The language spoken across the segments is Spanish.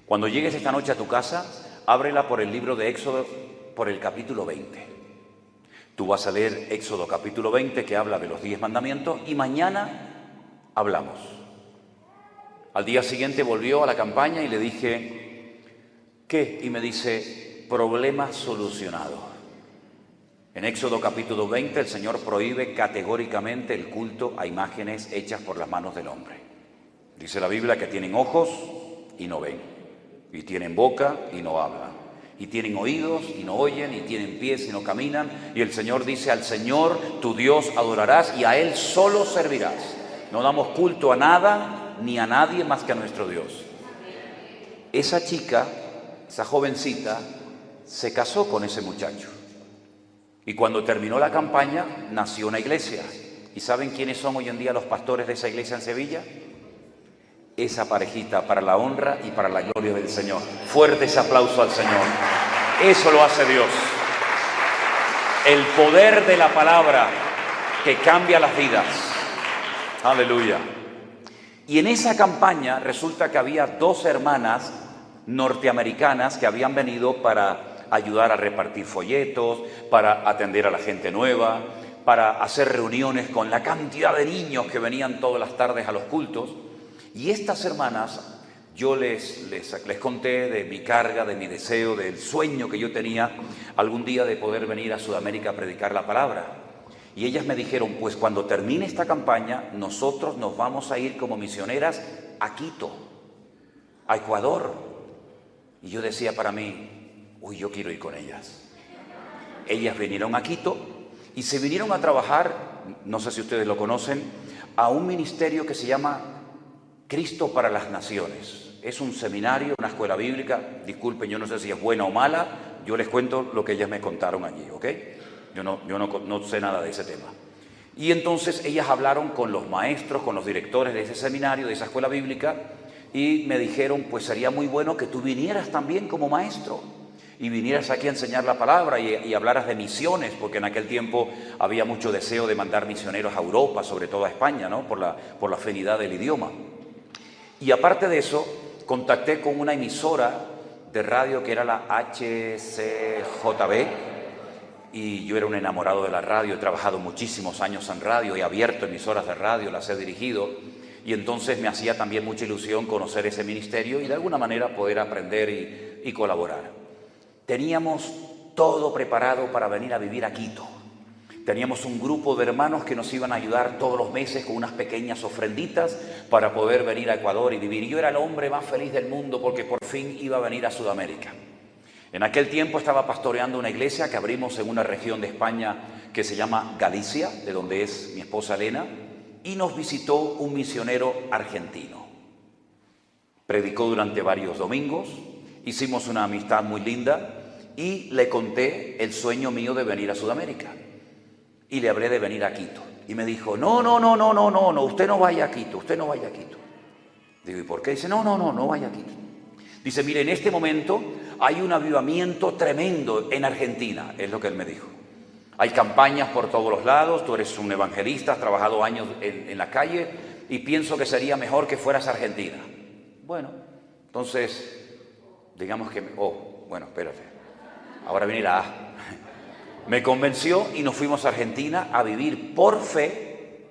Cuando llegues esta noche a tu casa, ábrela por el libro de Éxodo, por el capítulo 20. Tú vas a leer Éxodo capítulo 20, que habla de los 10 mandamientos, y mañana hablamos. Al día siguiente volvió a la campaña y le dije, ¿qué? Y me dice, problema solucionado. En Éxodo capítulo 20 el Señor prohíbe categóricamente el culto a imágenes hechas por las manos del hombre. Dice la Biblia que tienen ojos y no ven, y tienen boca y no hablan, y tienen oídos y no oyen, y tienen pies y no caminan. Y el Señor dice, al Señor tu Dios adorarás y a Él solo servirás. No damos culto a nada ni a nadie más que a nuestro Dios. Esa chica, esa jovencita, se casó con ese muchacho. Y cuando terminó la campaña, nació una iglesia. ¿Y saben quiénes son hoy en día los pastores de esa iglesia en Sevilla? Esa parejita, para la honra y para la gloria del Señor. Fuerte ese aplauso al Señor. Eso lo hace Dios. El poder de la palabra que cambia las vidas. Aleluya. Y en esa campaña resulta que había 2 hermanas norteamericanas que habían venido para ayudar a repartir folletos, para atender a la gente nueva, para hacer reuniones con la cantidad de niños que venían todas las tardes a los cultos. Y estas hermanas, yo les conté de mi carga, de mi deseo, del sueño que yo tenía algún día de poder venir a Sudamérica a predicar la palabra. Y ellas me dijeron, pues cuando termine esta campaña, nosotros nos vamos a ir como misioneras a Quito, a Ecuador. Y yo decía para mí, uy, yo quiero ir con ellas. Ellas vinieron a Quito y se vinieron a trabajar, no sé si ustedes lo conocen, a un ministerio que se llama Cristo para las Naciones. Es un seminario, una escuela bíblica. Disculpen, yo no sé si es buena o mala. Yo les cuento lo que ellas me contaron allí, ¿ok? Yo no sé nada de ese tema. Y entonces ellas hablaron con los maestros, con los directores de ese seminario, de esa escuela bíblica, y me dijeron, pues sería muy bueno que tú vinieras también como maestro y vinieras aquí a enseñar la palabra y hablaras de misiones, porque en aquel tiempo había mucho deseo de mandar misioneros a Europa, sobre todo a España, ¿no? Por la afinidad del idioma. Y aparte de eso, contacté con una emisora de radio que era la HCJB, y yo era un enamorado de la radio. He trabajado muchísimos años en radio, he abierto emisoras de radio, las he dirigido, y entonces me hacía también mucha ilusión conocer ese ministerio y de alguna manera poder aprender y colaborar. Teníamos todo preparado para venir a vivir a Quito. Teníamos un grupo de hermanos que nos iban a ayudar todos los meses con unas pequeñas ofrenditas para poder venir a Ecuador y vivir. Yo era el hombre más feliz del mundo porque por fin iba a venir a Sudamérica. En aquel tiempo estaba pastoreando una iglesia que abrimos en una región de España que se llama Galicia, de donde es mi esposa Elena, y nos visitó un misionero argentino. Predicó durante varios domingos, hicimos una amistad muy linda y le conté el sueño mío de venir a Sudamérica. Y le hablé de venir a Quito. Y me dijo, no, usted no vaya a Quito, usted no vaya a Quito. Digo, ¿y por qué? Dice, no vaya a Quito. Dice, mire, en este momento hay un avivamiento tremendo en Argentina, es lo que él me dijo. Hay campañas por todos los lados, tú eres un evangelista, has trabajado años en la calle y pienso que sería mejor que fueras a Argentina. Bueno, entonces, digamos que, bueno, espérate, ahora viene la A. Me convenció y nos fuimos a Argentina a vivir por fe,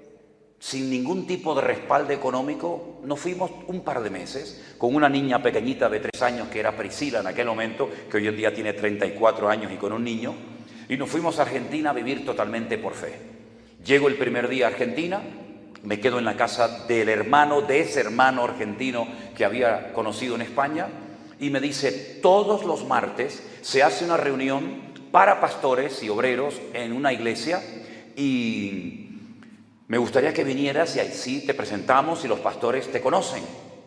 sin ningún tipo de respaldo económico. Nos fuimos un par de meses con una niña pequeñita de 3 años que era Priscila en aquel momento, que hoy en día tiene 34 años y con un niño, y nos fuimos a Argentina a vivir totalmente por fe. Llego el primer día a Argentina, me quedo en la casa del hermano, de ese hermano argentino que había conocido en España, y me dice, todos los martes se hace una reunión para pastores y obreros en una iglesia y me gustaría que vinieras y así te presentamos y los pastores te conocen.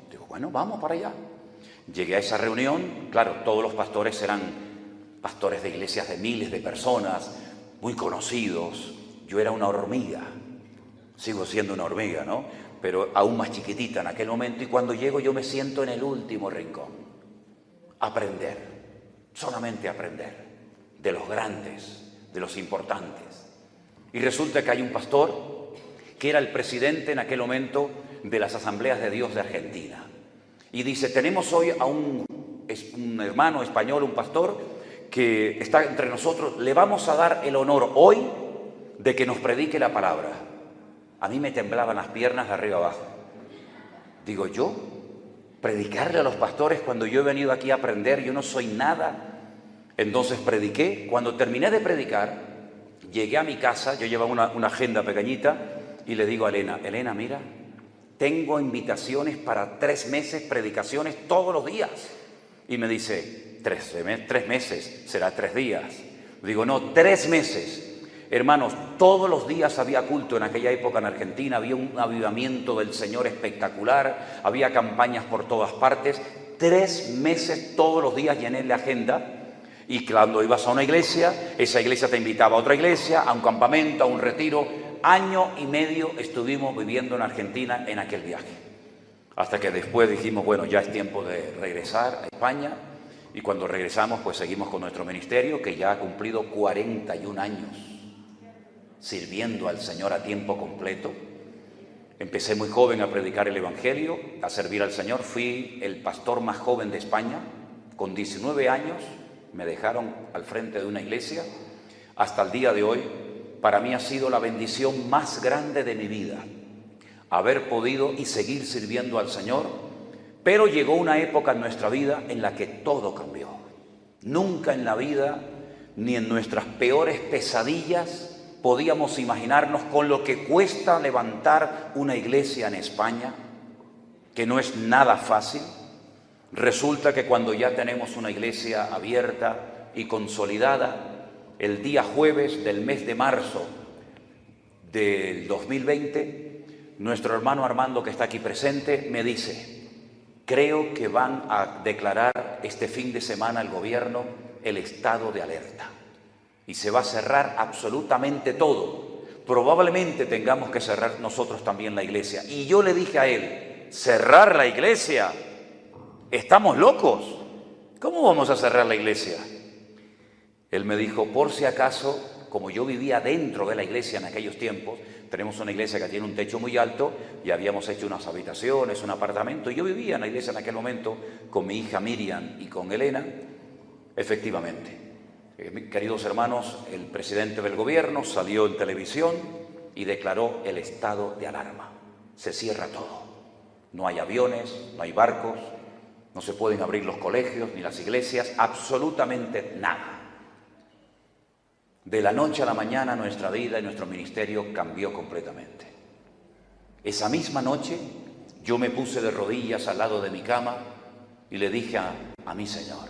Digo, bueno, vamos para allá. Llegué a esa reunión, claro, todos los pastores eran pastores de iglesias de miles de personas, muy conocidos. Yo era una hormiga, sigo siendo una hormiga, ¿no? Pero aún más chiquitita en aquel momento, y cuando llego yo me siento en el último rincón. Aprender, solamente aprender. De los grandes, de los importantes. Y resulta que hay un pastor que era el presidente en aquel momento de las Asambleas de Dios de Argentina. Y dice, tenemos hoy a un es un hermano español, un pastor, que está entre nosotros, le vamos a dar el honor hoy de que nos predique la palabra. A mí me temblaban las piernas de arriba abajo. Digo, yo, predicarle a los pastores cuando yo he venido aquí a aprender, yo no soy nada. Entonces prediqué. Cuando terminé de predicar, llegué a mi casa, yo llevaba una agenda pequeñita, y le digo a Elena, Elena, mira, tengo invitaciones para 3 meses, predicaciones todos los días. Y me dice, 3 meses, será 3 días. Digo, no, 3 meses. Hermanos, todos los días había culto en aquella época en Argentina, había un avivamiento del Señor espectacular, había campañas por todas partes. 3 meses todos los días llené la agenda. Y cuando ibas a una iglesia, esa iglesia te invitaba a otra iglesia, a un campamento, a un retiro. Año y medio estuvimos viviendo en Argentina en aquel viaje. Hasta que después dijimos, bueno, ya es tiempo de regresar a España. Y cuando regresamos, pues seguimos con nuestro ministerio, que ya ha cumplido 41 años sirviendo al Señor a tiempo completo. Empecé muy joven a predicar el Evangelio, a servir al Señor. Fui el pastor más joven de España. Con 19 años me dejaron al frente de una iglesia. Hasta el día de hoy, para mí ha sido la bendición más grande de mi vida, haber podido y seguir sirviendo al Señor. Pero llegó una época en nuestra vida en la que todo cambió. Nunca en la vida, ni en nuestras peores pesadillas, podíamos imaginarnos con lo que cuesta levantar una iglesia en España, que no es nada fácil. Resulta que cuando ya tenemos una iglesia abierta y consolidada, el día jueves del mes de marzo del 2020, nuestro hermano Armando, que está aquí presente, me dice, creo que van a declarar este fin de semana el gobierno el estado de alerta y se va a cerrar absolutamente todo. Probablemente tengamos que cerrar nosotros también la iglesia. Y yo le dije a él, ¿cerrar la iglesia? ¿Estamos locos? ¿Cómo vamos a cerrar la iglesia? Él me dijo, por si acaso, como yo vivía dentro de la iglesia en aquellos tiempos, tenemos una iglesia que tiene un techo muy alto y habíamos hecho unas habitaciones, un apartamento, y yo vivía en la iglesia en aquel momento con mi hija Miriam y con Elena. Efectivamente, queridos hermanos, el presidente del gobierno salió en televisión y declaró el estado de alarma. Se cierra todo. No hay aviones, no hay barcos, no se pueden abrir los colegios ni las iglesias, absolutamente nada. De la noche a la mañana nuestra vida y nuestro ministerio cambió completamente. Esa misma noche yo me puse de rodillas al lado de mi cama y le dije a mi Señor,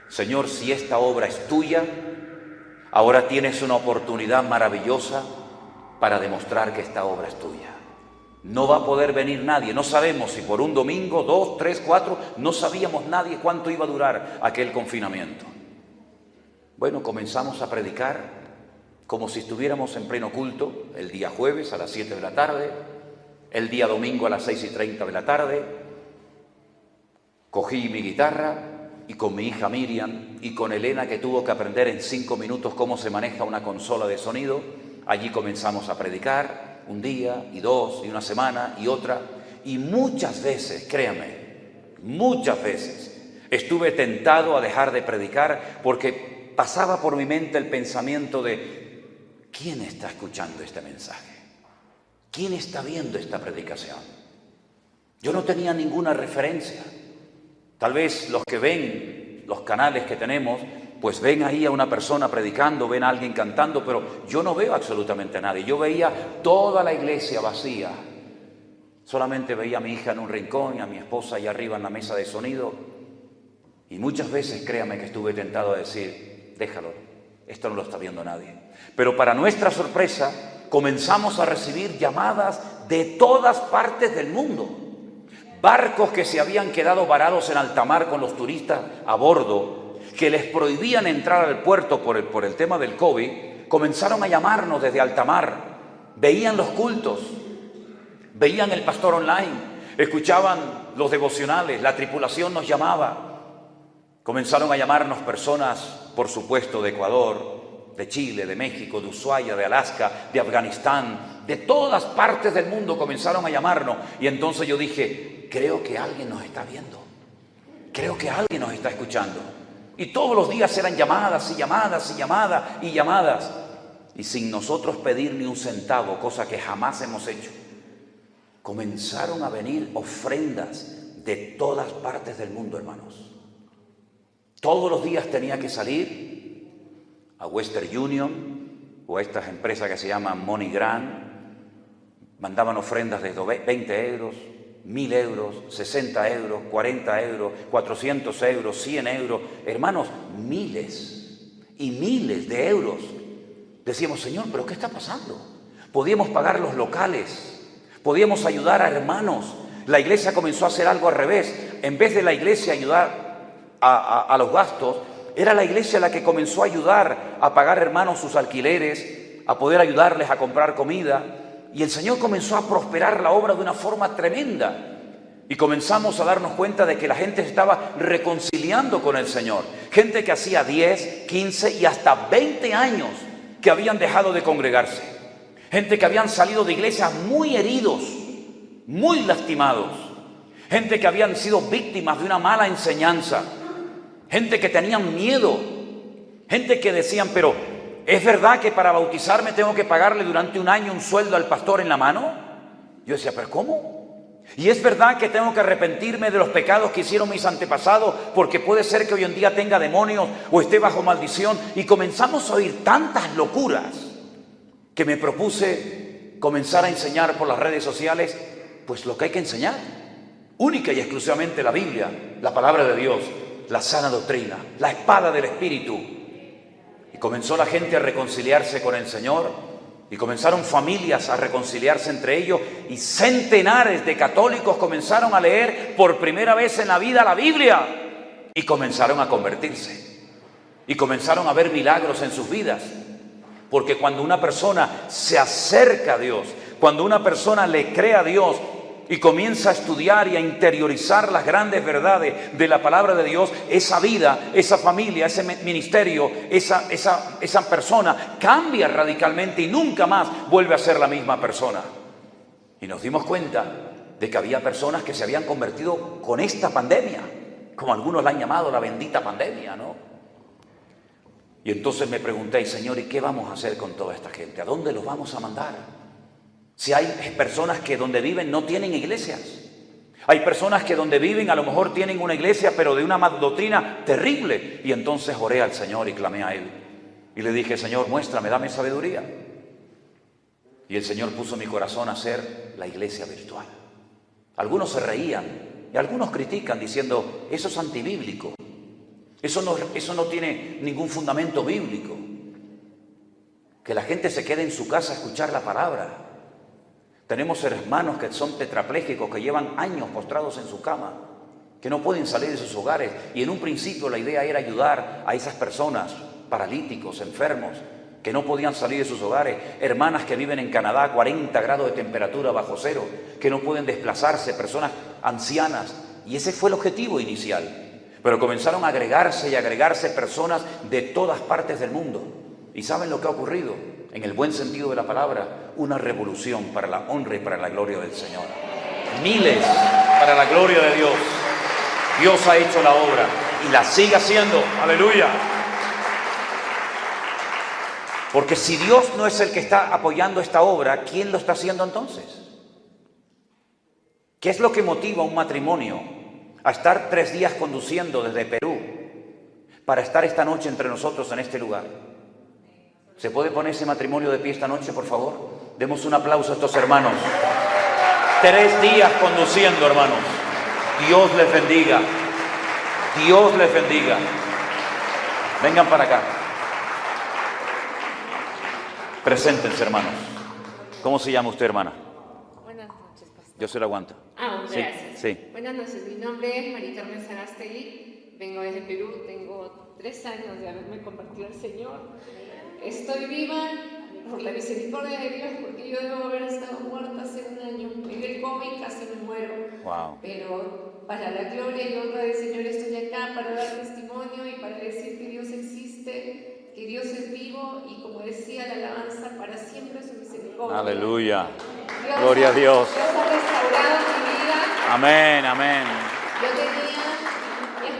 Señor, si esta obra es tuya, ahora tienes una oportunidad maravillosa para demostrar que esta obra es tuya. No va a poder venir nadie, no sabemos si por un domingo, 2, 3, 4, no sabíamos nadie cuánto iba a durar aquel confinamiento. Bueno, comenzamos a predicar como si estuviéramos en pleno culto, el día jueves a las 7 de la tarde, el día domingo a las 6:30 de la tarde. Cogí mi guitarra y con mi hija Miriam y con Elena, que tuvo que aprender en 5 minutos cómo se maneja una consola de sonido, allí comenzamos a predicar un día y 2 y una semana y otra. Y muchas veces, créame, muchas veces estuve tentado a dejar de predicar porque pasaba por mi mente el pensamiento de ¿quién está escuchando este mensaje? ¿Quién está viendo esta predicación? Yo no tenía ninguna referencia. Tal vez los que ven los canales que tenemos, pues ven ahí a una persona predicando, ven a alguien cantando, pero yo no veo absolutamente a nadie. Yo veía toda la iglesia vacía. Solamente veía a mi hija en un rincón y a mi esposa allá arriba en la mesa de sonido. Y muchas veces, créame, que estuve tentado a decir, déjalo, esto no lo está viendo nadie. Pero para nuestra sorpresa, comenzamos a recibir llamadas de todas partes del mundo. Barcos que se habían quedado varados en alta mar con los turistas a bordo, que les prohibían entrar al puerto por el tema del COVID, comenzaron a llamarnos desde alta mar. Veían los cultos, veían el pastor online, escuchaban los devocionales, la tripulación nos llamaba. Comenzaron a llamarnos personas, por supuesto, de Ecuador, de Chile, de México, de Ushuaia, de Alaska, de Afganistán, de todas partes del mundo comenzaron a llamarnos. Y entonces yo dije, creo que alguien nos está viendo. Creo que alguien nos está escuchando. Y todos los días eran llamadas y llamadas y llamadas y llamadas. Y sin nosotros pedir ni un centavo, cosa que jamás hemos hecho, comenzaron a venir ofrendas de todas partes del mundo, hermanos. Todos los días tenía que salir a Western Union o a estas empresas que se llaman MoneyGram. Mandaban ofrendas de 20 euros, 1000 euros, 60 euros, 40 euros, 400 euros, 100 euros. Hermanos, miles y miles de euros. Decíamos, Señor, ¿pero qué está pasando? Podíamos pagar los locales, podíamos ayudar a hermanos. La iglesia comenzó a hacer algo al revés. En vez de la iglesia ayudar a los gastos, era la iglesia la que comenzó a ayudar a pagar, hermanos, sus alquileres, a poder ayudarles a comprar comida. Y el Señor comenzó a prosperar la obra de una forma tremenda. Y comenzamos a darnos cuenta de que la gente se estaba reconciliando con el Señor. Gente que hacía 10, 15 y hasta 20 años que habían dejado de congregarse. Gente que habían salido de iglesias muy heridos, muy lastimados. Gente que habían sido víctimas de una mala enseñanza. Gente que tenían miedo. Gente que decían, pero ¿es verdad que para bautizarme tengo que pagarle durante un año un sueldo al pastor en la mano? Yo decía, ¿pero cómo? ¿Y es verdad que tengo que arrepentirme de los pecados que hicieron mis antepasados? Porque puede ser que hoy en día tenga demonios o esté bajo maldición. Y comenzamos a oír tantas locuras que me propuse comenzar a enseñar por las redes sociales, pues lo que hay que enseñar. Única y exclusivamente la Biblia, la palabra de Dios, la sana doctrina, la espada del Espíritu. Y comenzó la gente a reconciliarse con el Señor, y comenzaron familias a reconciliarse entre ellos, y centenares de católicos comenzaron a leer por primera vez en la vida la Biblia, y comenzaron a convertirse, y comenzaron a ver milagros en sus vidas. Porque cuando una persona se acerca a Dios, cuando una persona le cree a Dios, y comienza a estudiar y a interiorizar las grandes verdades de la palabra de Dios, esa vida, esa familia, ese ministerio, esa persona cambia radicalmente y nunca más vuelve a ser la misma persona. Y nos dimos cuenta de que había personas que se habían convertido con esta pandemia, como algunos la han llamado la bendita pandemia, ¿no? Y entonces me pregunté, Señor, ¿y qué vamos a hacer con toda esta gente? ¿A dónde los vamos a mandar? Si hay personas que donde viven no tienen iglesias. Hay personas que donde viven a lo mejor tienen una iglesia, pero de una doctrina terrible. Y entonces oré al Señor y clamé a Él. Y le dije, Señor, muéstrame, dame sabiduría. Y el Señor puso en mi corazón a hacer la iglesia virtual. Algunos se reían y algunos critican diciendo, eso es antibíblico. Eso no tiene ningún fundamento bíblico. Que la gente se quede en su casa a escuchar la palabra. Tenemos hermanos que son tetraplégicos, que llevan años postrados en su cama, que no pueden salir de sus hogares. Y en un principio la idea era ayudar a esas personas, paralíticos, enfermos, que no podían salir de sus hogares. Hermanas que viven en Canadá, 40 grados de temperatura bajo cero, que no pueden desplazarse, personas ancianas. Y ese fue el objetivo inicial. Pero comenzaron a agregarse y agregarse personas de todas partes del mundo. ¿Y saben lo que ha ocurrido? En el buen sentido de la palabra, una revolución para la honra y para la gloria del Señor. Miles para la gloria de Dios. Dios ha hecho la obra y la sigue haciendo. ¡Aleluya! Porque si Dios no es el que está apoyando esta obra, ¿quién lo está haciendo entonces? ¿Qué es lo que motiva a un matrimonio a estar 3 días conduciendo desde Perú para estar esta noche entre nosotros en este lugar? ¿Se puede poner ese matrimonio de pie esta noche, por favor? Demos un aplauso a estos hermanos. 3 días conduciendo, hermanos. Dios les bendiga. Dios les bendiga. Vengan para acá. Preséntense, hermanos. ¿Cómo se llama usted, hermana? Buenas noches, pastor. Yo se lo aguanto. Gracias. Sí. Buenas noches, mi nombre es María Carmen Sarastegui. Vengo desde Perú, tengo 3 años de haberme convertido al Señor. Estoy viva por la misericordia de Dios, porque yo debo haber estado muerta hace 1 año. En el coma y casi me muero. Wow. Pero para la gloria y honra del Señor estoy acá para dar testimonio y para decir que Dios existe, que Dios es vivo y, como decía la alabanza, para siempre su misericordia. Aleluya. Gloria a Dios. Dios ha restaurado mi vida. Amén, amén. Yo tenía, mi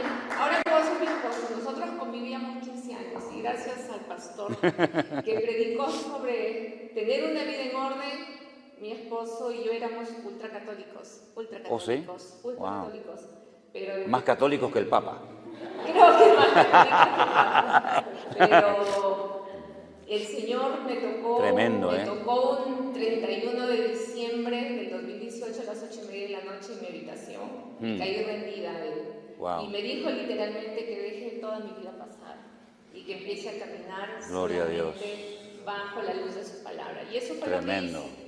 pastor, que predicó sobre tener una vida en orden. Mi esposo y yo éramos ultracatólicos. ¿Oh, sí? Ultracatólicos. Pero Más católicos que el Papa. creo que más católicos que el Papa. Pero el Señor me tocó, Tremendo, me tocó un 31 de diciembre del 2018 a las 8:30 de la noche en mi habitación. Y caí rendida a Él. Wow. Y me dijo literalmente que deje toda mi vida pasar y que empiece a caminar Gloria a Dios. bajo la luz de su palabra. Y eso fue Tremendo. lo que hice.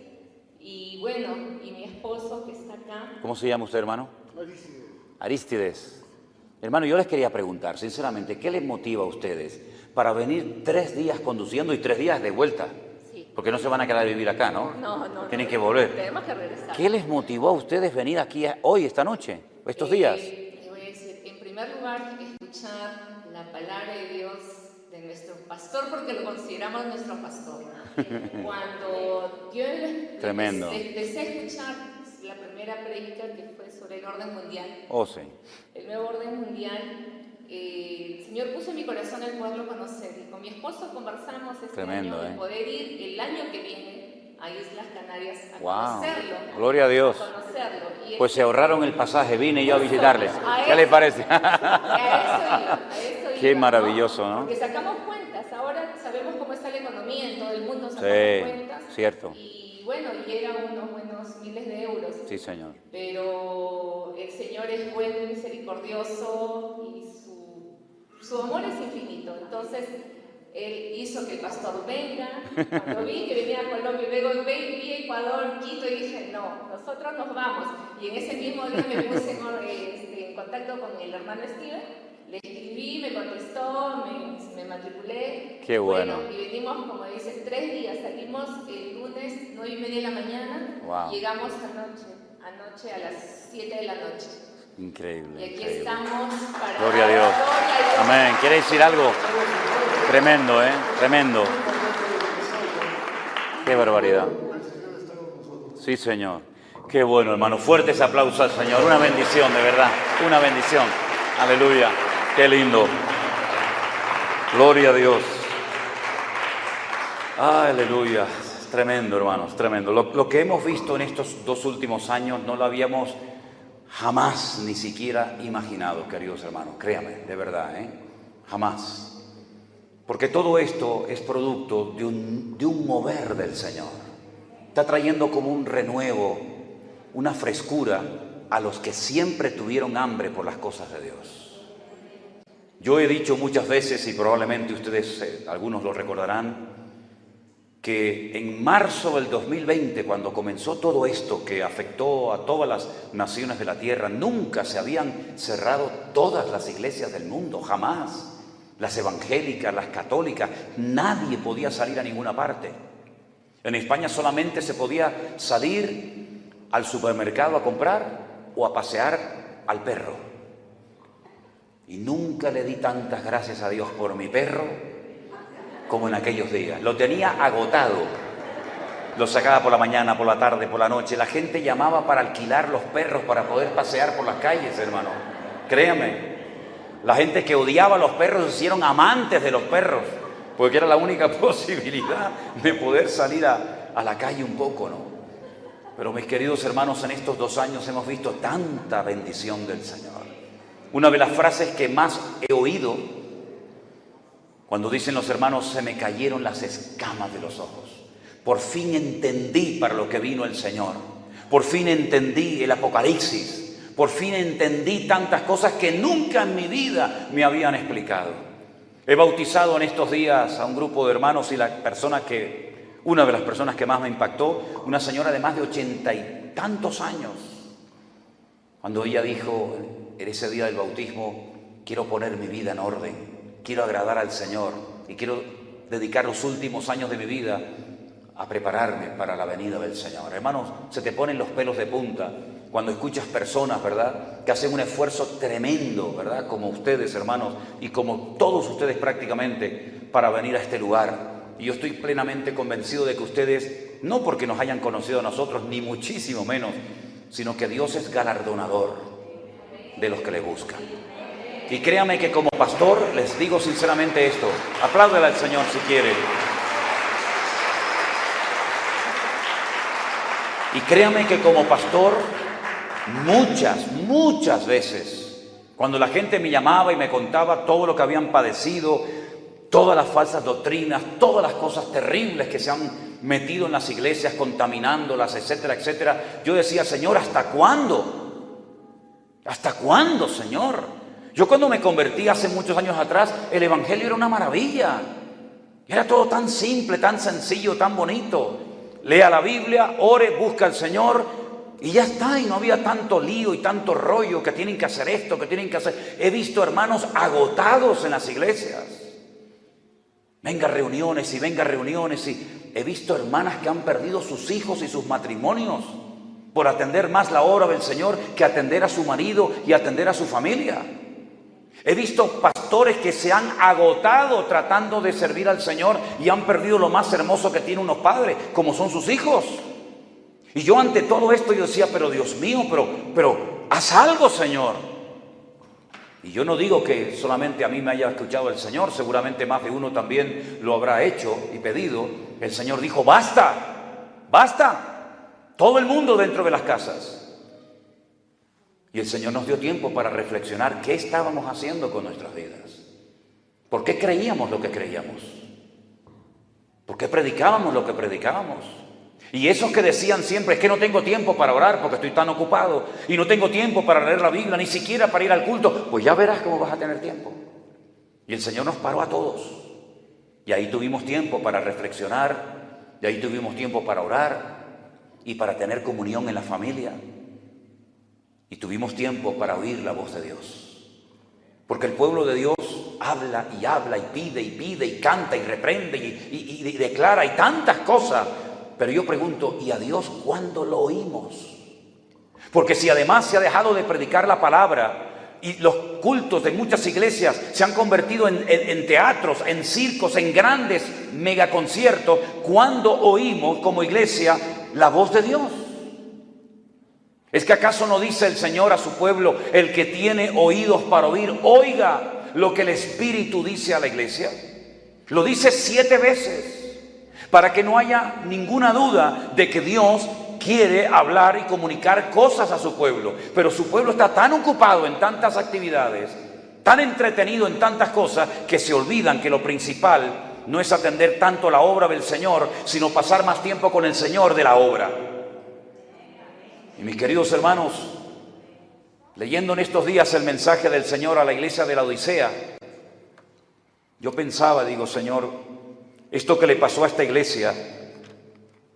Y bueno, y mi esposo que está acá. ¿Cómo se llama usted, hermano? Arístides. Hermano, yo les quería preguntar, sinceramente, ¿qué les motiva a ustedes para venir 3 días conduciendo y 3 días de vuelta? Sí. Porque no se van a quedar a vivir acá, ¿no? No. Tienen que volver. Tenemos que regresar. ¿Qué les motivó a ustedes venir aquí hoy, esta noche, estos días? Le voy a decir, en primer lugar, escuchar la palabra de Dios de nuestro pastor, porque lo consideramos nuestro pastor. Cuando yo Tremendo. empecé a escuchar la primera predica que fue sobre el orden mundial, Oh, sí. el nuevo orden mundial, el Señor puso en mi corazón el poderlo conocer. Y con mi esposo conversamos este Tremendo, año de poder ir el año que viene a Islas Canarias a Wow. conocerlo. Gloria a Dios. A conocerlo. Y Pues se ahorraron el pasaje, vine yo a visitarles. A ¿Qué les parece? a eso iba, Qué maravilloso, ¿no? Porque sacamos cuentas, ahora sabemos cómo está la economía en todo el mundo, sacamos Sí, cuentas. cierto. Y bueno, y eran unos buenos miles de euros. Sí, Señor. Pero el Señor es bueno y misericordioso y su amor es infinito. Entonces, Él hizo que el pastor venga. Cuando vi que venía a Colombia, luego vi Ecuador, Quito, y dije, no, nosotros nos vamos. Y en ese mismo día me puse en contacto con el hermano Steven. Le escribí, me contestó, me matriculé. Qué bueno. Y venimos, como dice, 3 días. Salimos el lunes 9:30 de la mañana. Wow. Llegamos anoche a las 7 de la noche. Increíble. Y aquí Increíble. estamos para Gloria a Dios. Amén. ¿Quiere decir algo? Tremendo, ¿eh? Tremendo. Qué barbaridad. Sí, Señor. Qué bueno, hermano. Fuertes aplausos al Señor. Una bendición, de verdad. Una bendición. Aleluya. Qué lindo. Gloria a Dios. Aleluya. Tremendo, hermanos. Tremendo. Lo que hemos visto en estos 2 últimos años no lo habíamos jamás ni siquiera imaginado, queridos hermanos. Créame, de verdad, ¿eh? Jamás. Porque todo esto es producto de un mover del Señor. Está trayendo como un renuevo, una frescura a los que siempre tuvieron hambre por las cosas de Dios. Yo he dicho muchas veces, y probablemente ustedes, algunos lo recordarán, que en marzo del 2020, cuando comenzó todo esto que afectó a todas las naciones de la tierra, nunca se habían cerrado todas las iglesias del mundo, jamás. Las evangélicas, las católicas, nadie podía salir a ninguna parte. En España solamente se podía salir al supermercado a comprar o a pasear al perro. Y nunca le di tantas gracias a Dios por mi perro como en aquellos días. Lo tenía agotado. Lo sacaba por la mañana, por la tarde, por la noche. La gente llamaba para alquilar los perros para poder pasear por las calles, hermano. Créame. La gente que odiaba a los perros se hicieron amantes de los perros, porque era la única posibilidad de poder salir a la calle un poco, ¿no? Pero mis queridos hermanos, en estos 2 años hemos visto tanta bendición del Señor. Una de las frases que más he oído, cuando dicen los hermanos, se me cayeron las escamas de los ojos. Por fin entendí para lo que vino el Señor. Por fin entendí el Apocalipsis. Por fin entendí tantas cosas que nunca en mi vida me habían explicado. He bautizado en estos días a un grupo de hermanos y una de las personas que más me impactó, una señora de más de 80 y tantos años. Cuando ella dijo, en ese día del bautismo, quiero poner mi vida en orden, quiero agradar al Señor y quiero dedicar los últimos años de mi vida a prepararme para la venida del Señor. Hermanos, se te ponen los pelos de punta cuando escuchas personas, ¿verdad?, que hacen un esfuerzo tremendo, ¿verdad?, como ustedes, hermanos, y como todos ustedes prácticamente, para venir a este lugar. Y yo estoy plenamente convencido de que ustedes, no porque nos hayan conocido a nosotros, ni muchísimo menos, sino que Dios es galardonador de los que le buscan. Y créame que como pastor les digo sinceramente esto. Apláudele al Señor si quiere. Y créame que como pastor, muchas veces, cuando la gente me llamaba y me contaba todo lo que habían padecido, todas las falsas doctrinas, todas las cosas terribles que se han metido en las iglesias, contaminándolas, etcétera, etcétera, yo decía, Señor, ¿hasta cuándo? ¿Hasta cuándo, Señor? Yo cuando me convertí hace muchos años atrás, el evangelio era una maravilla. Era todo tan simple, tan sencillo, tan bonito. Lea la Biblia, ore, busca al Señor y ya está. Y no había tanto lío y tanto rollo que tienen que hacer esto, que tienen que hacer. He visto hermanos agotados en las iglesias. Venga reuniones y he visto hermanas que han perdido sus hijos y sus matrimonios por atender más la obra del Señor que atender a su marido y atender a su familia. He visto pastores que se han agotado tratando de servir al Señor y han perdido lo más hermoso que tienen unos padres, como son sus hijos. Y yo ante todo esto yo decía, pero Dios mío, pero haz algo, Señor. Y yo no digo que solamente a mí me haya escuchado el Señor, seguramente más de uno también lo habrá hecho y pedido. El Señor dijo, basta, todo el mundo dentro de las casas. Y el Señor nos dio tiempo para reflexionar qué estábamos haciendo con nuestras vidas. ¿Por qué creíamos lo que creíamos? ¿Por qué predicábamos lo que predicábamos? Y esos que decían siempre, es que no tengo tiempo para orar porque estoy tan ocupado y no tengo tiempo para leer la Biblia, ni siquiera para ir al culto, pues ya verás cómo vas a tener tiempo. Y el Señor nos paró a todos. Y ahí tuvimos tiempo para reflexionar, y ahí tuvimos tiempo para orar y para tener comunión en la familia. Y tuvimos tiempo para oír la voz de Dios. Porque el pueblo de Dios habla y pide y canta y reprende y declara y tantas cosas. Pero yo pregunto, ¿y a Dios cuándo lo oímos? Porque si además se ha dejado de predicar la palabra y los cultos de muchas iglesias se han convertido en teatros, en circos, en grandes megaconciertos, ¿cuándo oímos como iglesia la voz de Dios? ¿Es que acaso no dice el Señor a su pueblo, el que tiene oídos para oír, oiga lo que el Espíritu dice a la iglesia? Lo dice 7 veces, para que no haya ninguna duda de que Dios quiere hablar y comunicar cosas a su pueblo. Pero su pueblo está tan ocupado en tantas actividades, tan entretenido en tantas cosas, que se olvidan que lo principal no es atender tanto la obra del Señor, sino pasar más tiempo con el Señor de la obra. Y mis queridos hermanos, leyendo en estos días el mensaje del Señor a la iglesia de la Odisea, yo pensaba, digo, Señor, esto que le pasó a esta iglesia,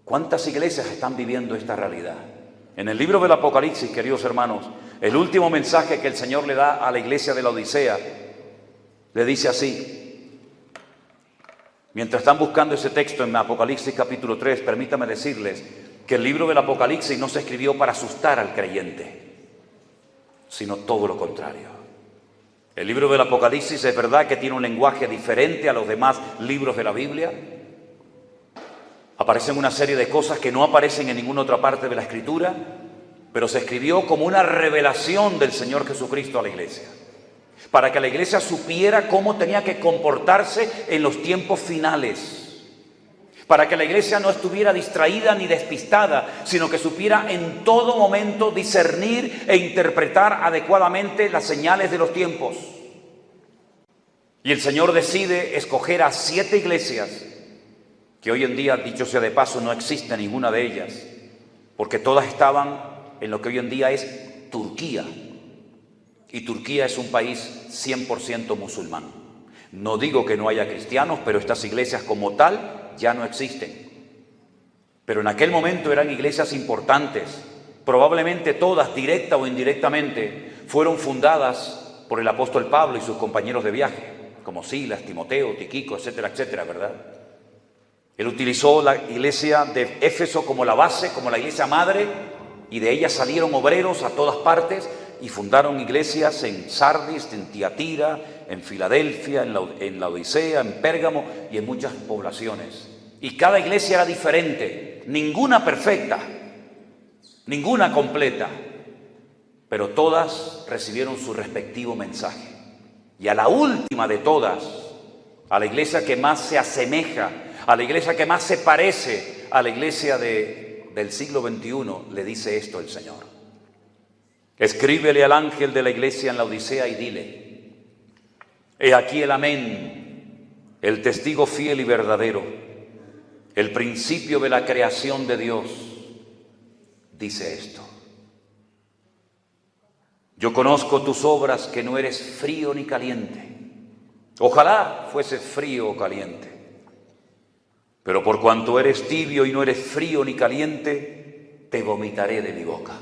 ¿cuántas iglesias están viviendo esta realidad? En el libro del Apocalipsis, queridos hermanos, el último mensaje que el Señor le da a la iglesia de la Odisea, le dice así. Mientras están buscando ese texto en Apocalipsis capítulo 3, permítame decirles que el libro del Apocalipsis no se escribió para asustar al creyente, sino todo lo contrario. El libro del Apocalipsis es verdad que tiene un lenguaje diferente a los demás libros de la Biblia. Aparecen una serie de cosas que no aparecen en ninguna otra parte de la Escritura, pero se escribió como una revelación del Señor Jesucristo a la iglesia, para que la iglesia supiera cómo tenía que comportarse en los tiempos finales, para que la iglesia no estuviera distraída ni despistada, sino que supiera en todo momento discernir e interpretar adecuadamente las señales de los tiempos. Y el Señor decide escoger a 7 iglesias, que hoy en día, dicho sea de paso, no existe ninguna de ellas, porque todas estaban en lo que hoy en día es Turquía. Y Turquía es un país 100% musulmán. No digo que no haya cristianos, pero estas iglesias como tal ya no existen. Pero en aquel momento eran iglesias importantes. Probablemente todas, directa o indirectamente, fueron fundadas por el apóstol Pablo y sus compañeros de viaje, como Silas, Timoteo, Tíquico, etcétera, etcétera, ¿verdad? Él utilizó la iglesia de Éfeso como la base, como la iglesia madre, y de ella salieron obreros a todas partes y fundaron iglesias en Sardis, en Tiatira, en Filadelfia, en la Odisea, en Pérgamo y en muchas poblaciones. Y cada iglesia era diferente, ninguna perfecta, ninguna completa, pero todas recibieron su respectivo mensaje. y a la última de todas, a la iglesia que más se asemeja, a la iglesia que más se parece a la iglesia del siglo XXI, le dice esto el Señor. Escríbele al ángel de la iglesia en la Odisea y dile: he aquí el amén, el testigo fiel y verdadero, el principio de la creación de Dios, dice esto: yo conozco tus obras, que no eres frío ni caliente. Ojalá fueses frío o caliente. Pero por cuanto eres tibio y no eres frío ni caliente, te vomitaré de mi boca.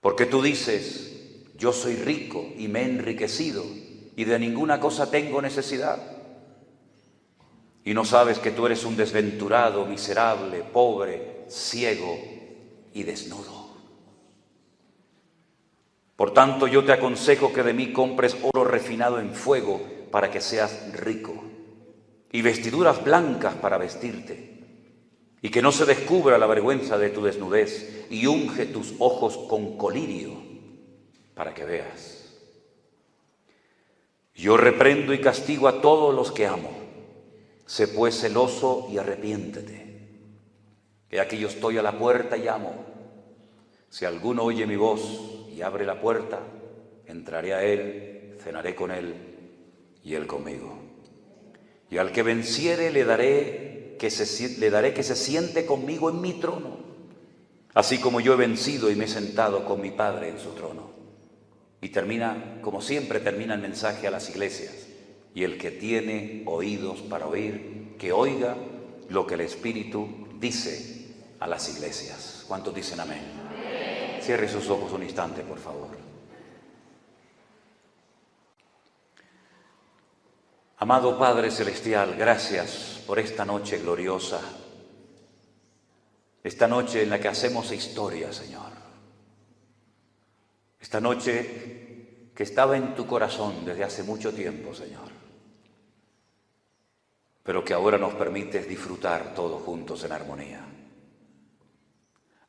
Porque tú dices: yo soy rico y me he enriquecido y de ninguna cosa tengo necesidad. Y no sabes que tú eres un desventurado, miserable, pobre, ciego y desnudo. Por tanto, yo te aconsejo que de mí compres oro refinado en fuego para que seas rico, y vestiduras blancas para vestirte, y que no se descubra la vergüenza de tu desnudez, y unge tus ojos con colirio para que veas. Yo reprendo y castigo a todos los que amo. Sé pues celoso y arrepiéntete. He aquí yo estoy a la puerta y llamo. Si alguno oye mi voz y abre la puerta, entraré a él, cenaré con él y él conmigo. Y al que venciere le daré que se siente conmigo en mi trono, así como yo he vencido y me he sentado con mi Padre en su trono. Y termina, como siempre termina el mensaje a las iglesias: y el que tiene oídos para oír, que oiga lo que el Espíritu dice a las iglesias. ¿Cuántos dicen amén? Cierre sus ojos un instante, por favor. Amado Padre Celestial, gracias por esta noche gloriosa, esta noche en la que hacemos historia, Señor. Esta noche que estaba en tu corazón desde hace mucho tiempo, Señor, pero que ahora nos permites disfrutar todos juntos en armonía.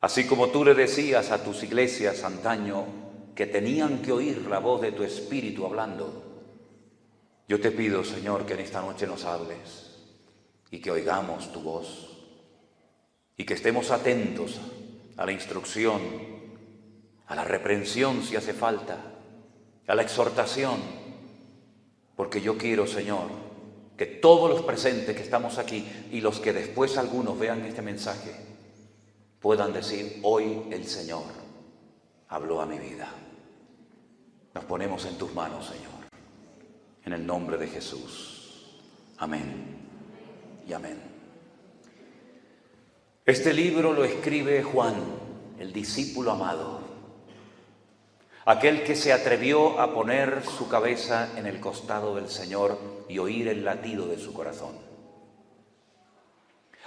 Así como tú le decías a tus iglesias antaño que tenían que oír la voz de tu Espíritu hablando, yo te pido, Señor, que en esta noche nos hables y que oigamos tu voz y que estemos atentos a la instrucción, a la reprensión si hace falta, a la exhortación, porque yo quiero, Señor, que todos los presentes que estamos aquí y los que después algunos vean este mensaje puedan decir: hoy el Señor habló a mi vida. Nos ponemos en tus manos, Señor, en el nombre de Jesús. Amén y amén. Este libro lo escribe Juan, el discípulo amado, aquel que se atrevió a poner su cabeza en el costado del Señor y oír el latido de su corazón.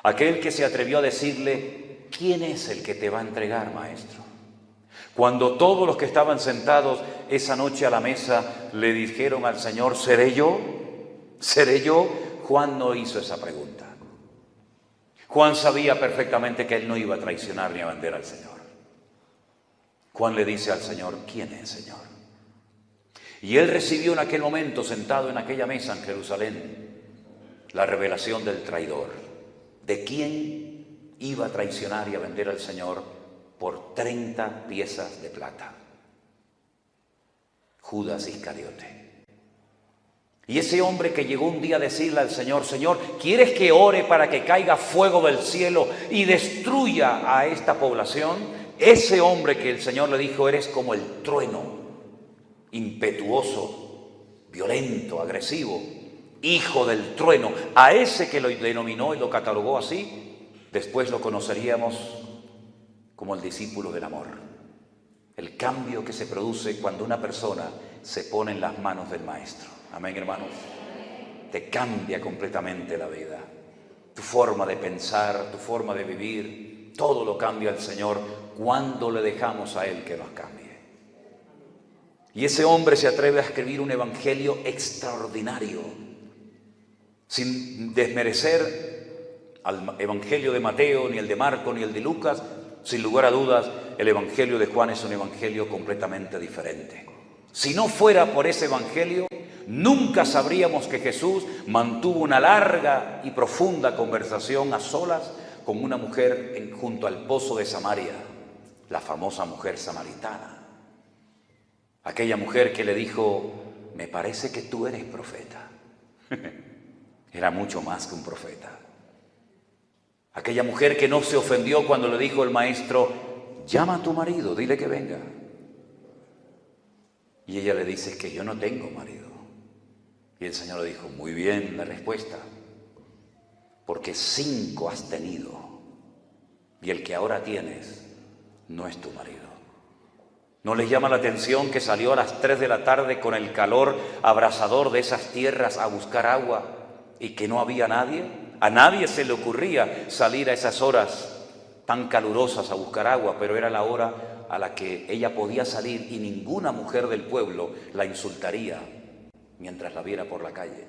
Aquel que se atrevió a decirle: ¿quién es el que te va a entregar, maestro? Cuando todos los que estaban sentados esa noche a la mesa le dijeron al Señor: ¿seré yo? ¿Seré yo? Juan no hizo esa pregunta. Juan sabía perfectamente que él no iba a traicionar ni a vender al Señor. Juan le dice al Señor: ¿quién es, Señor? Y él recibió en aquel momento, sentado en aquella mesa en Jerusalén, la revelación del traidor, de quién iba a traicionar y a vender al Señor por 30 piezas de plata. Judas Iscariote. Y ese hombre que llegó un día a decirle al Señor: Señor, ¿quieres que ore para que caiga fuego del cielo y destruya a esta población? Ese hombre que el Señor le dijo: eres como el trueno, impetuoso, violento, agresivo, hijo del trueno. A ese que lo denominó y lo catalogó así, después lo conoceríamos como el discípulo del amor. El cambio que se produce cuando una persona se pone en las manos del Maestro. Amén, hermanos. Te cambia completamente la vida. Tu forma de pensar, tu forma de vivir, todo lo cambia el Señor cuando le dejamos a Él que nos cambie. Y ese hombre se atreve a escribir un evangelio extraordinario, sin desmerecer al evangelio de Mateo, ni el de Marco, ni el de Lucas. Sin lugar a dudas, el evangelio de Juan es un evangelio completamente diferente. Si no fuera por ese evangelio, nunca sabríamos que Jesús mantuvo una larga y profunda conversación a solas con una mujer junto al pozo de Samaria, la famosa mujer samaritana. Aquella mujer que le dijo: me parece que tú eres profeta. Era mucho más que un profeta. Aquella mujer que no se ofendió cuando le dijo el maestro: llama a tu marido, dile que venga. Y ella le dice: es que yo no tengo marido. Y el Señor le dijo: muy bien la respuesta, porque 5 has tenido y el que ahora tienes no es tu marido. ¿No les llama la atención que salió a las 3 de la tarde con el calor abrasador de esas tierras a buscar agua y que no había nadie? A nadie se le ocurría salir a esas horas tan calurosas a buscar agua, pero era la hora a la que ella podía salir y ninguna mujer del pueblo la insultaría mientras la viera por la calle.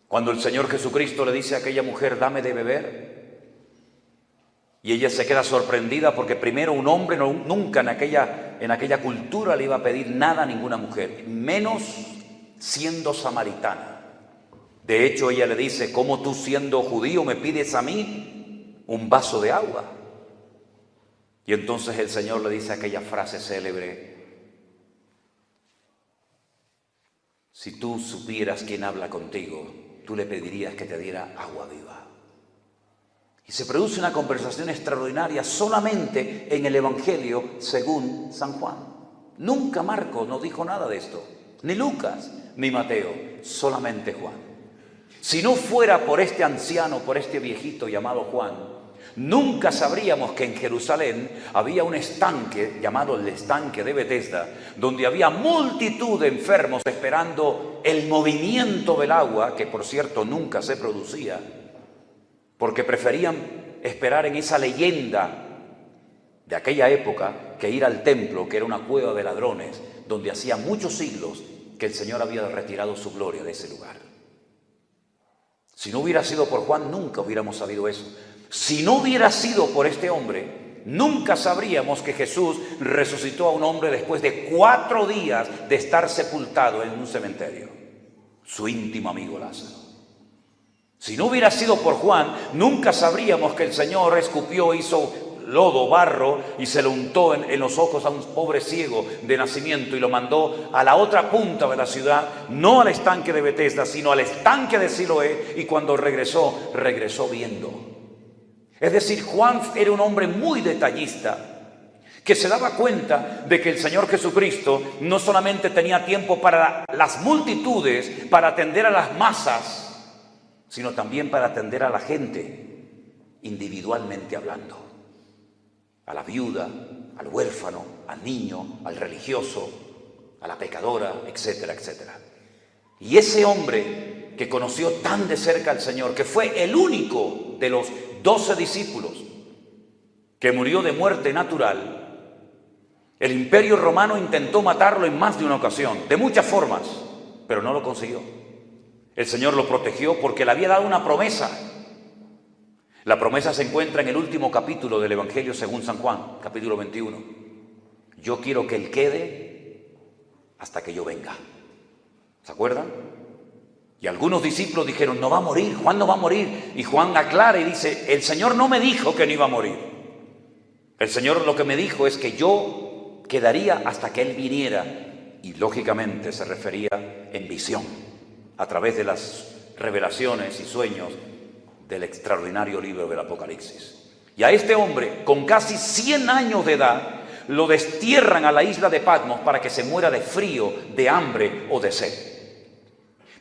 Cuando el Señor Jesucristo le dice a aquella mujer: dame de beber, y ella se queda sorprendida porque primero un hombre nunca en aquella cultura le iba a pedir nada a ninguna mujer, menos siendo samaritana. De hecho, ella le dice: ¿cómo tú siendo judío me pides a mí un vaso de agua? Y entonces el Señor le dice aquella frase célebre: si tú supieras quién habla contigo, tú le pedirías que te diera agua viva. Y se produce una conversación extraordinaria solamente en el Evangelio según San Juan. Nunca Marcos nos dijo nada de esto, ni Lucas, ni Mateo, solamente Juan. Si no fuera por este anciano, por este viejito llamado Juan, nunca sabríamos que en Jerusalén había un estanque llamado el estanque de Betesda, donde había multitud de enfermos esperando el movimiento del agua, que por cierto nunca se producía, porque preferían esperar en esa leyenda de aquella época que ir al templo, que era una cueva de ladrones, donde hacía muchos siglos que el Señor había retirado su gloria de ese lugar. Si no hubiera sido por Juan, nunca hubiéramos sabido eso. Si no hubiera sido por este hombre, nunca sabríamos que Jesús resucitó a un hombre después de 4 días de estar sepultado en un cementerio, su íntimo amigo Lázaro. Si no hubiera sido por Juan, nunca sabríamos que el Señor escupió, hizo lodo, barro y se lo untó en los ojos a un pobre ciego de nacimiento y lo mandó a la otra punta de la ciudad, no al estanque de Betesda, sino al estanque de Siloé, y cuando regresó viendo. Es decir, Juan era un hombre muy detallista, que se daba cuenta de que el Señor Jesucristo no solamente tenía tiempo para las multitudes, para atender a las masas, sino también para atender a la gente, individualmente hablando. A la viuda, al huérfano, al niño, al religioso, a la pecadora, etcétera, etcétera. Y ese hombre que conoció tan de cerca al Señor, que fue el único de los 12 discípulos que murió de muerte natural, el Imperio Romano intentó matarlo en más de una ocasión, de muchas formas, pero no lo consiguió. El Señor lo protegió porque le había dado una promesa. La promesa se encuentra en el último capítulo del Evangelio según San Juan, capítulo 21. Yo quiero que Él quede hasta que yo venga. ¿Se acuerdan? Y algunos discípulos dijeron: no va a morir, Juan no va a morir. Y Juan aclara y dice: el Señor no me dijo que no iba a morir. El Señor lo que me dijo es que yo quedaría hasta que Él viniera. Y lógicamente se refería en visión, a través de las revelaciones y sueños del extraordinario libro del Apocalipsis. Y a este hombre, con casi 100 años de edad, lo destierran a la isla de Patmos para que se muera de frío, de hambre o de sed.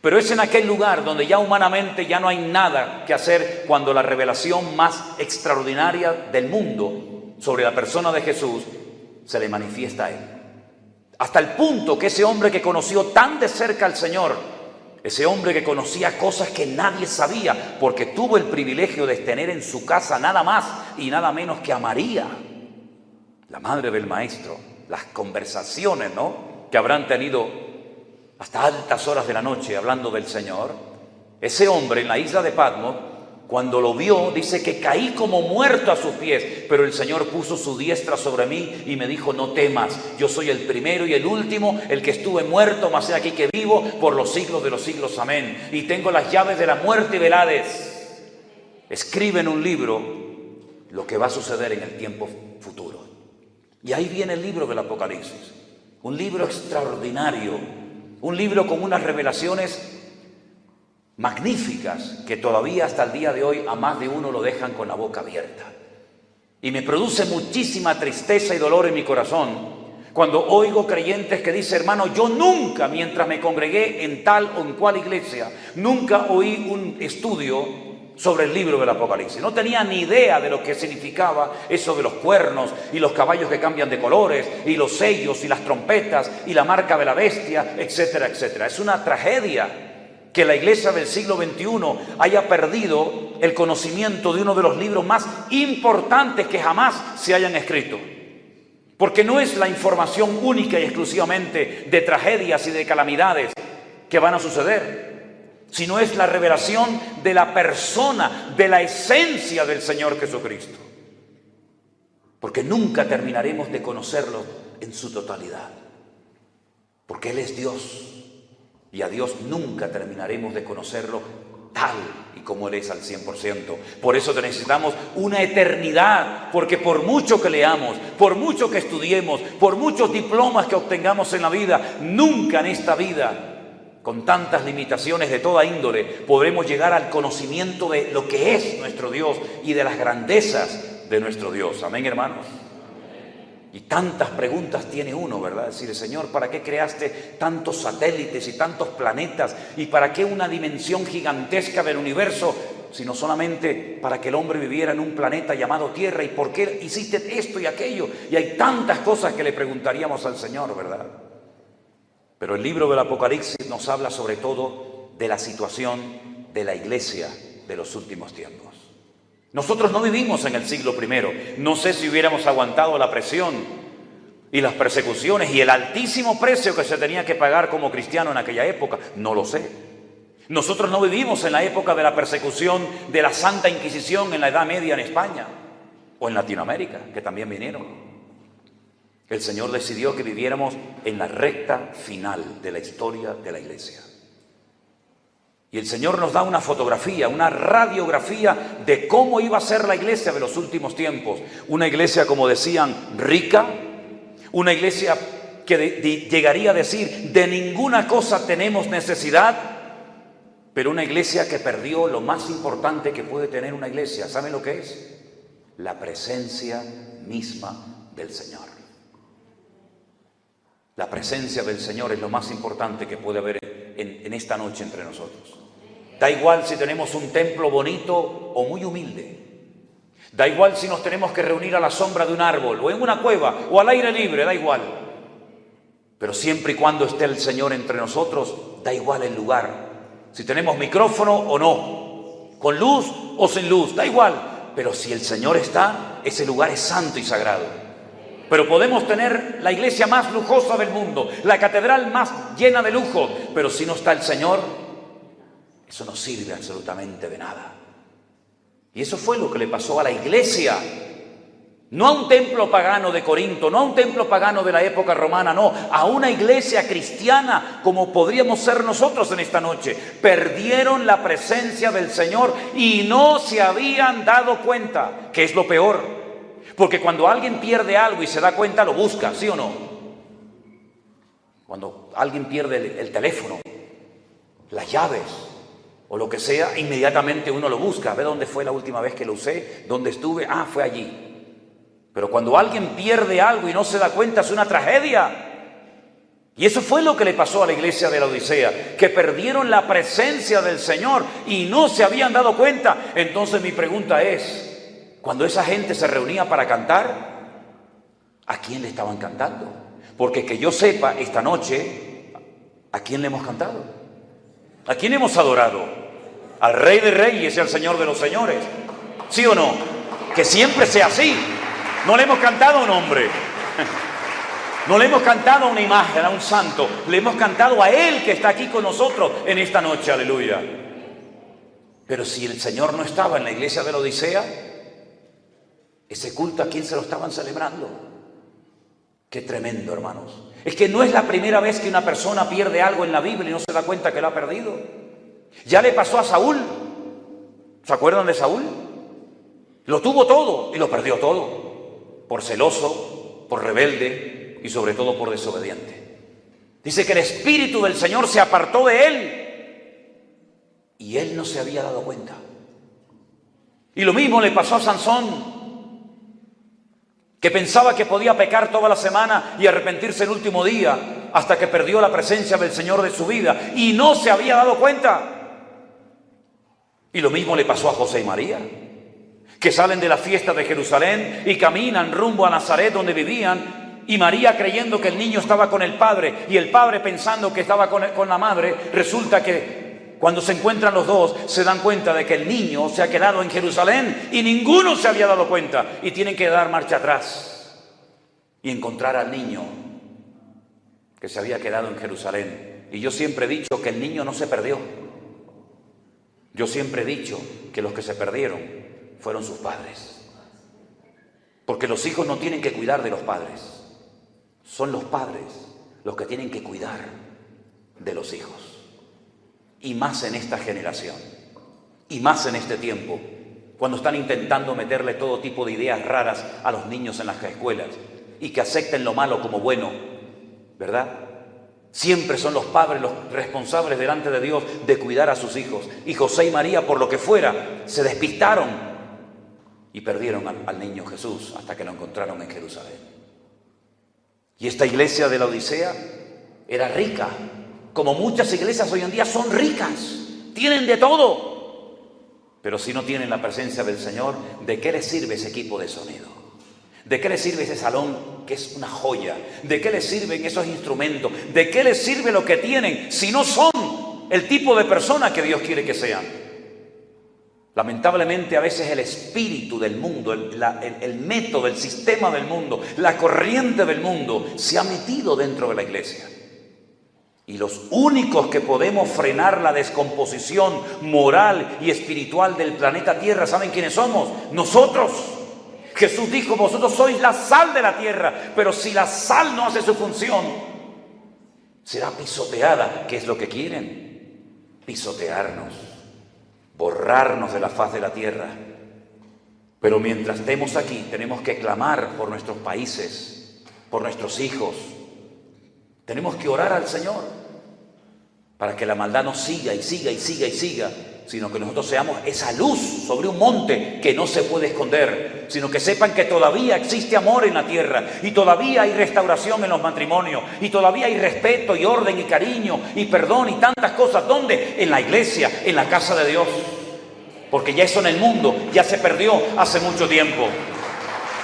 Pero es en aquel lugar donde ya humanamente ya no hay nada que hacer, cuando la revelación más extraordinaria del mundo sobre la persona de Jesús se le manifiesta a él. Hasta el punto que ese hombre que conoció tan de cerca al Señor, ese hombre que conocía cosas que nadie sabía, porque tuvo el privilegio de tener en su casa nada más y nada menos que a María, la madre del Maestro, las conversaciones, que habrán tenido hasta altas horas de la noche hablando del Señor. Ese hombre en la isla de Patmos Cuando lo vio, dice que caí como muerto a sus pies, pero el Señor puso su diestra sobre mí y me dijo: no temas, yo soy el primero y el último, el que estuve muerto, mas he aquí que vivo por los siglos de los siglos, amén. Y tengo las llaves de la muerte y del Hades. Escribe en un libro lo que va a suceder en el tiempo futuro. Y ahí viene el libro del Apocalipsis, un libro extraordinario, un libro con unas revelaciones magníficas que todavía hasta el día de hoy a más de uno lo dejan con la boca abierta. Y me produce muchísima tristeza y dolor en mi corazón cuando oigo creyentes que dicen: hermano, yo nunca, mientras me congregué en tal o en cual iglesia, nunca oí un estudio sobre el libro del Apocalipsis. No tenía ni idea de lo que significaba eso de los cuernos y los caballos que cambian de colores y los sellos y las trompetas y la marca de la bestia, etcétera, etcétera. Es una tragedia que la iglesia del siglo XXI haya perdido el conocimiento de uno de los libros más importantes que jamás se hayan escrito. Porque no es la información única y exclusivamente de tragedias y de calamidades que van a suceder, sino es la revelación de la persona, de la esencia del Señor Jesucristo. Porque nunca terminaremos de conocerlo en su totalidad. Porque Él es Dios. Y a Dios nunca terminaremos de conocerlo tal y como Él es al 100%. Por eso necesitamos una eternidad, porque por mucho que leamos, por mucho que estudiemos, por muchos diplomas que obtengamos en la vida, nunca en esta vida, con tantas limitaciones de toda índole, podremos llegar al conocimiento de lo que es nuestro Dios y de las grandezas de nuestro Dios. Amén, hermanos. Y tantas preguntas tiene uno, ¿verdad? Decir: Señor, ¿para qué creaste tantos satélites y tantos planetas? ¿Y para qué una dimensión gigantesca del universo? Sino solamente para que el hombre viviera en un planeta llamado Tierra. ¿Y por qué hiciste esto y aquello? Y hay tantas cosas que le preguntaríamos al Señor, ¿verdad? Pero el libro del Apocalipsis nos habla sobre todo de la situación de la iglesia de los últimos tiempos. Nosotros no vivimos en el siglo I. No sé si hubiéramos aguantado la presión y las persecuciones y el altísimo precio que se tenía que pagar como cristiano en aquella época. No lo sé. Nosotros no vivimos en la época de la persecución de la Santa Inquisición en la Edad Media en España o en Latinoamérica, que también vinieron. El Señor decidió que viviéramos en la recta final de la historia de la iglesia. Y el Señor nos da una fotografía, una radiografía de cómo iba a ser la iglesia de los últimos tiempos. Una iglesia, como decían, rica. Una iglesia que llegaría a decir: de ninguna cosa tenemos necesidad. Pero una iglesia que perdió lo más importante que puede tener una iglesia. ¿Saben lo que es? La presencia misma del Señor. La presencia del Señor es lo más importante que puede haber en esta noche entre nosotros. Da igual si tenemos un templo bonito o muy humilde. Da igual si nos tenemos que reunir a la sombra de un árbol o en una cueva o al aire libre, da igual. Pero siempre y cuando esté el Señor entre nosotros, da igual el lugar. Si tenemos micrófono o no, con luz o sin luz, da igual. Pero si el Señor está, ese lugar es santo y sagrado. Pero podemos tener la iglesia más lujosa del mundo, la catedral más llena de lujo, pero si no está el Señor, eso no sirve absolutamente de nada. Y eso fue lo que le pasó a la iglesia. No a un templo pagano de Corinto, no a un templo pagano de la época romana, no, a una iglesia cristiana como podríamos ser nosotros en esta noche. Perdieron la presencia del Señor y no se habían dado cuenta, que es lo peor. Porque cuando alguien pierde algo y se da cuenta, lo busca, ¿sí o no? Cuando alguien pierde el teléfono, las llaves o lo que sea, inmediatamente uno lo busca. ¿Ve dónde fue la última vez que lo usé? ¿Dónde estuve? Ah, fue allí. Pero cuando alguien pierde algo y no se da cuenta, es una tragedia. Y eso fue lo que le pasó a la iglesia de la Odisea, que perdieron la presencia del Señor y no se habían dado cuenta. Entonces mi pregunta es: cuando esa gente se reunía para cantar, ¿a quién le estaban cantando? Porque que yo sepa, esta noche, ¿a quién le hemos cantado? ¿A quién hemos adorado? Al Rey de Reyes y al Señor de los Señores. ¿Sí o no? Que siempre sea así. No le hemos cantado a un hombre. No le hemos cantado a una imagen, a un santo. Le hemos cantado a Él que está aquí con nosotros en esta noche. Aleluya. Pero si el Señor no estaba en la iglesia de la Odisea, ese culto, ¿a quién se lo estaban celebrando? Qué tremendo, hermanos. Es que no es la primera vez que una persona pierde algo en la Biblia y no se da cuenta que lo ha perdido. Ya le pasó a Saúl. ¿Se acuerdan de Saúl? Lo tuvo todo y lo perdió todo. Por celoso, por rebelde y sobre todo por desobediente. Dice que el Espíritu del Señor se apartó de él y él no se había dado cuenta. Y lo mismo le pasó a Sansón, que pensaba que podía pecar toda la semana y arrepentirse el último día, hasta que perdió la presencia del Señor de su vida y no se había dado cuenta. Y lo mismo le pasó a José y María, que salen de la fiesta de Jerusalén y caminan rumbo a Nazaret, donde vivían, y María creyendo que el niño estaba con el padre y el padre pensando que estaba con la madre. Resulta que cuando se encuentran los dos se dan cuenta de que el niño se ha quedado en Jerusalén y ninguno se había dado cuenta, y tienen que dar marcha atrás y encontrar al niño que se había quedado en Jerusalén. Y yo siempre he dicho que el niño no se perdió. Yo siempre he dicho que los que se perdieron fueron sus padres, porque los hijos no tienen que cuidar de los padres. Son los padres los que tienen que cuidar de los hijos. Y más en esta generación, y más en este tiempo, cuando están intentando meterle todo tipo de ideas raras a los niños en las escuelas y que acepten lo malo como bueno, ¿verdad? Siempre son los padres los responsables delante de Dios de cuidar a sus hijos. Y José y María, por lo que fuera, se despistaron y perdieron al niño Jesús hasta que lo encontraron en Jerusalén. Y esta iglesia de la Odisea era rica, como muchas iglesias hoy en día son ricas, tienen de todo. Pero si no tienen la presencia del Señor, ¿de qué les sirve ese equipo de sonido? ¿De qué les sirve ese salón que es una joya? ¿De qué les sirven esos instrumentos? ¿De qué les sirve lo que tienen si no son el tipo de persona que Dios quiere que sean? Lamentablemente a veces el espíritu del mundo, el método, el sistema del mundo, la corriente del mundo se ha metido dentro de la iglesia. Y los únicos que podemos frenar la descomposición moral y espiritual del planeta Tierra, ¿saben quiénes somos? Nosotros. Jesús dijo: vosotros sois la sal de la tierra, pero si la sal no hace su función, será pisoteada. ¿Qué es lo que quieren? Pisotearnos, borrarnos de la faz de la tierra. Pero mientras estemos aquí, tenemos que clamar por nuestros países, por nuestros hijos. Tenemos que orar al Señor para que la maldad no siga y siga y siga y siga, sino que nosotros seamos esa luz sobre un monte que no se puede esconder, sino que sepan que todavía existe amor en la tierra, y todavía hay restauración en los matrimonios, y todavía hay respeto y orden y cariño y perdón y tantas cosas. ¿Dónde? En la iglesia, en la casa de Dios. Porque ya eso en el mundo ya se perdió hace mucho tiempo.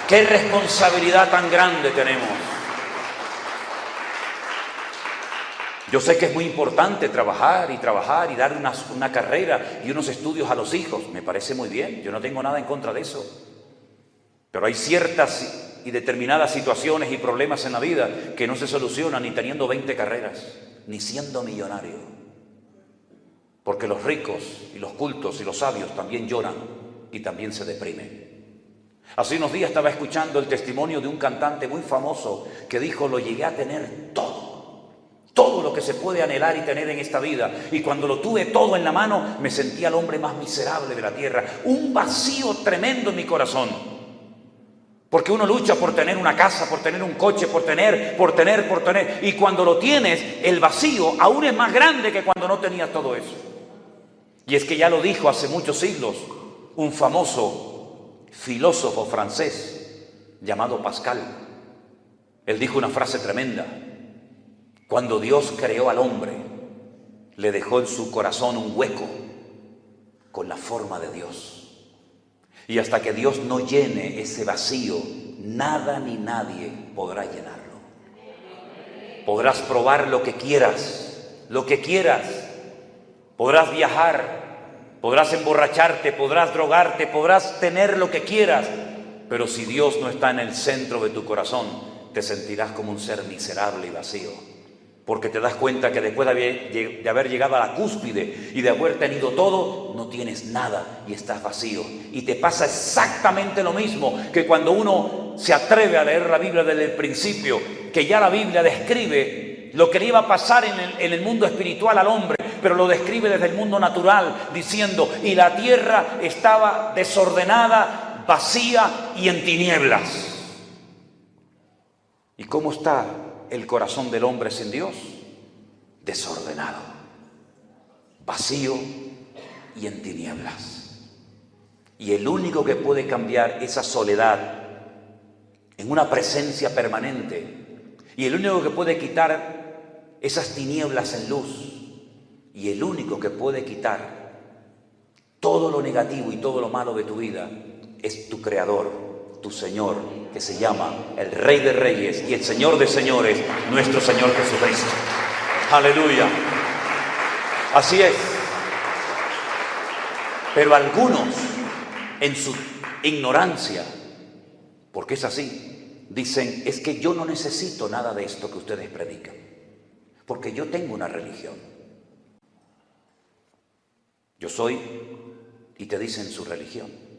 ¡Qué responsabilidad tan grande tenemos! Yo sé que es muy importante trabajar y dar una carrera y unos estudios a los hijos. Me parece muy bien, yo no tengo nada en contra de eso. Pero hay ciertas y determinadas situaciones y problemas en la vida que no se solucionan ni teniendo 20 carreras, ni siendo millonario. Porque los ricos y los cultos y los sabios también lloran y también se deprimen. Hace unos días estaba escuchando el testimonio de un cantante muy famoso que dijo: lo llegué a tener todo lo que se puede anhelar y tener en esta vida, y cuando lo tuve todo en la mano me sentía el hombre más miserable de la tierra, un vacío tremendo en mi corazón, porque uno lucha por tener una casa, por tener un coche, por tener, y cuando lo tienes, el vacío aún es más grande que cuando no tenías todo eso. Y es que ya lo dijo hace muchos siglos un famoso filósofo francés llamado Pascal. Él dijo una frase tremenda: cuando Dios creó al hombre, le dejó en su corazón un hueco con la forma de Dios. Y hasta que Dios no llene ese vacío, nada ni nadie podrá llenarlo. Podrás probar lo que quieras. Podrás viajar, podrás emborracharte, podrás drogarte, podrás tener lo que quieras. Pero si Dios no está en el centro de tu corazón, te sentirás como un ser miserable y vacío. porque te das cuenta que después de haber llegado a la cúspide y de haber tenido todo, no tienes nada y estás vacío. Y te pasa exactamente lo mismo que cuando uno se atreve a leer la Biblia desde el principio, que ya la Biblia describe lo que le iba a pasar en el mundo espiritual al hombre, pero lo describe desde el mundo natural, diciendo: y la tierra estaba desordenada, vacía y en tinieblas. ¿Y cómo está el corazón del hombre sin Dios? Desordenado, vacío y en tinieblas. Y el único que puede cambiar esa soledad en una presencia permanente, y el único que puede quitar esas tinieblas en luz, y el único que puede quitar todo lo negativo y todo lo malo de tu vida, es tu Creador, tu Señor, que se llama el Rey de Reyes y el Señor de Señores, nuestro Señor Jesucristo. Aleluya. Así es. Pero algunos, en su ignorancia, porque es así, dicen: es que yo no necesito nada de esto que ustedes predican, porque yo tengo una religión. Yo soy, y te dicen su religión.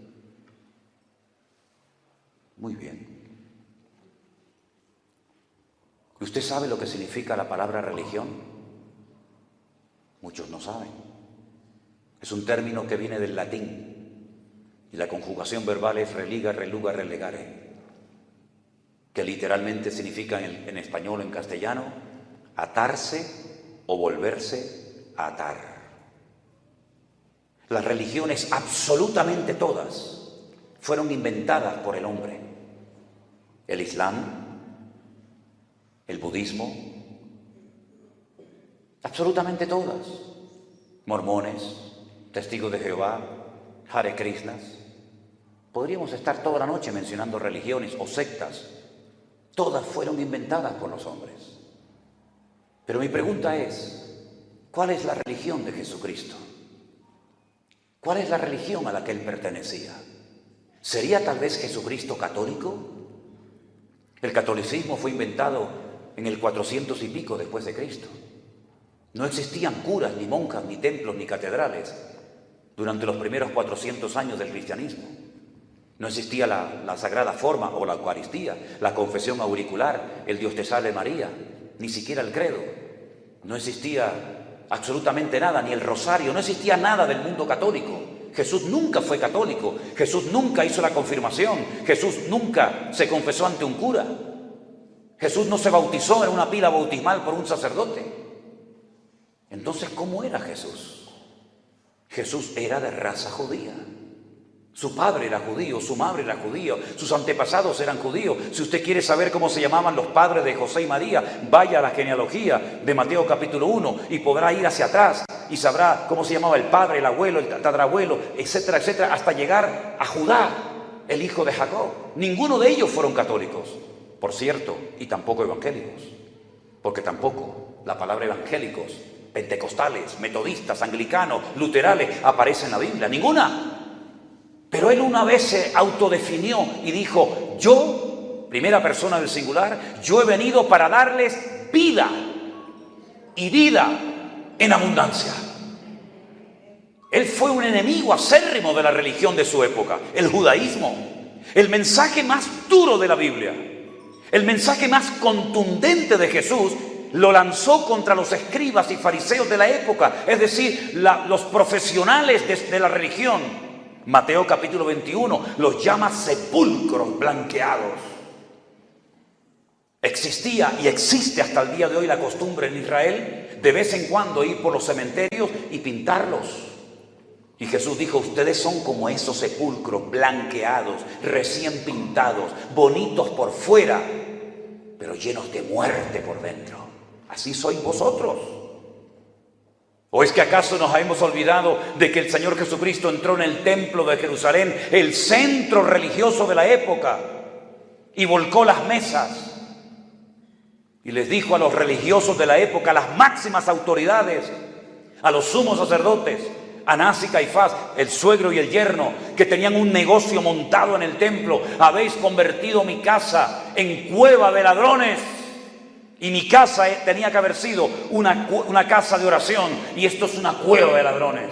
Muy bien. ¿Usted sabe lo que significa la palabra religión? Muchos no saben. Es un término que viene del latín y la conjugación verbal es religa, reluga, relegare, que literalmente significa en español o en castellano atarse o volverse a atar. Las religiones, absolutamente todas, fueron inventadas por el hombre. El Islam, el budismo, absolutamente todas. Mormones, testigos de Jehová, Hare Krishnas. Podríamos estar toda la noche mencionando religiones o sectas. Todas fueron inventadas por los hombres. Pero mi pregunta es: ¿cuál es la religión de Jesucristo? ¿Cuál es la religión a la que él pertenecía? ¿Sería tal vez Jesucristo católico? El catolicismo fue inventado en el 400 y pico después de Cristo. No existían curas, ni monjas, ni templos, ni catedrales durante los primeros 400 años del cristianismo. No existía la sagrada forma o la Eucaristía, la confesión auricular, el Dios te salve María, ni siquiera el credo. No existía absolutamente nada, ni el rosario, no existía nada del mundo católico. Jesús nunca fue católico, Jesús nunca hizo la confirmación, Jesús nunca se confesó ante un cura, Jesús no se bautizó en una pila bautismal por un sacerdote. Entonces, ¿cómo era Jesús? Jesús era de raza judía. Su padre era judío, su madre era judío, sus antepasados eran judíos. Si usted quiere saber cómo se llamaban los padres de José y María, vaya a la genealogía de Mateo capítulo 1 y podrá ir hacia atrás y sabrá cómo se llamaba el padre, el abuelo, el tatarabuelo, etcétera, etcétera, hasta llegar a Judá, el hijo de Jacob. Ninguno de ellos fueron católicos, por cierto, y tampoco evangélicos, porque tampoco la palabra evangélicos, pentecostales, metodistas, anglicanos, luteranos aparece en la Biblia, ninguna. Pero él una vez se autodefinió y dijo: yo, primera persona del singular, yo he venido para darles vida y vida en abundancia. Él fue un enemigo acérrimo de la religión de su época, el judaísmo. El mensaje más duro de la Biblia, el mensaje más contundente de Jesús, lo lanzó contra los escribas y fariseos de la época, es decir, los profesionales de la religión. Mateo capítulo 21 los llama sepulcros blanqueados. Existía y existe hasta el día de hoy la costumbre en Israel de vez en cuando ir por los cementerios y pintarlos. Y Jesús dijo: ustedes son como esos sepulcros blanqueados, recién pintados, bonitos por fuera, pero llenos de muerte por dentro. Así sois vosotros. ¿O es que acaso nos hemos olvidado de que el Señor Jesucristo entró en el templo de Jerusalén, el centro religioso de la época, y volcó las mesas? Y les dijo a los religiosos de la época, a las máximas autoridades, a los sumos sacerdotes, Anás y Caifás, el suegro y el yerno, que tenían un negocio montado en el templo: habéis convertido mi casa en cueva de ladrones. Y mi casa tenía que haber sido una casa de oración, y esto es una cueva de ladrones,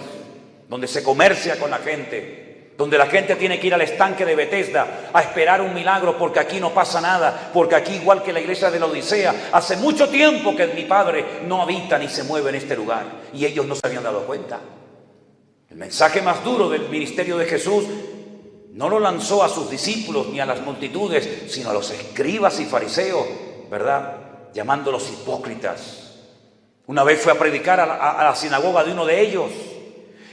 donde se comercia con la gente, donde la gente tiene que ir al estanque de Betesda a esperar un milagro, porque aquí no pasa nada, porque aquí, igual que la iglesia de la Odisea, hace mucho tiempo que mi Padre no habita ni se mueve en este lugar, y ellos no se habían dado cuenta. El mensaje más duro del ministerio de Jesús no lo lanzó a sus discípulos ni a las multitudes, sino a los escribas y fariseos, ¿verdad?, llamándolos hipócritas. Una vez fue a predicar a la sinagoga de uno de ellos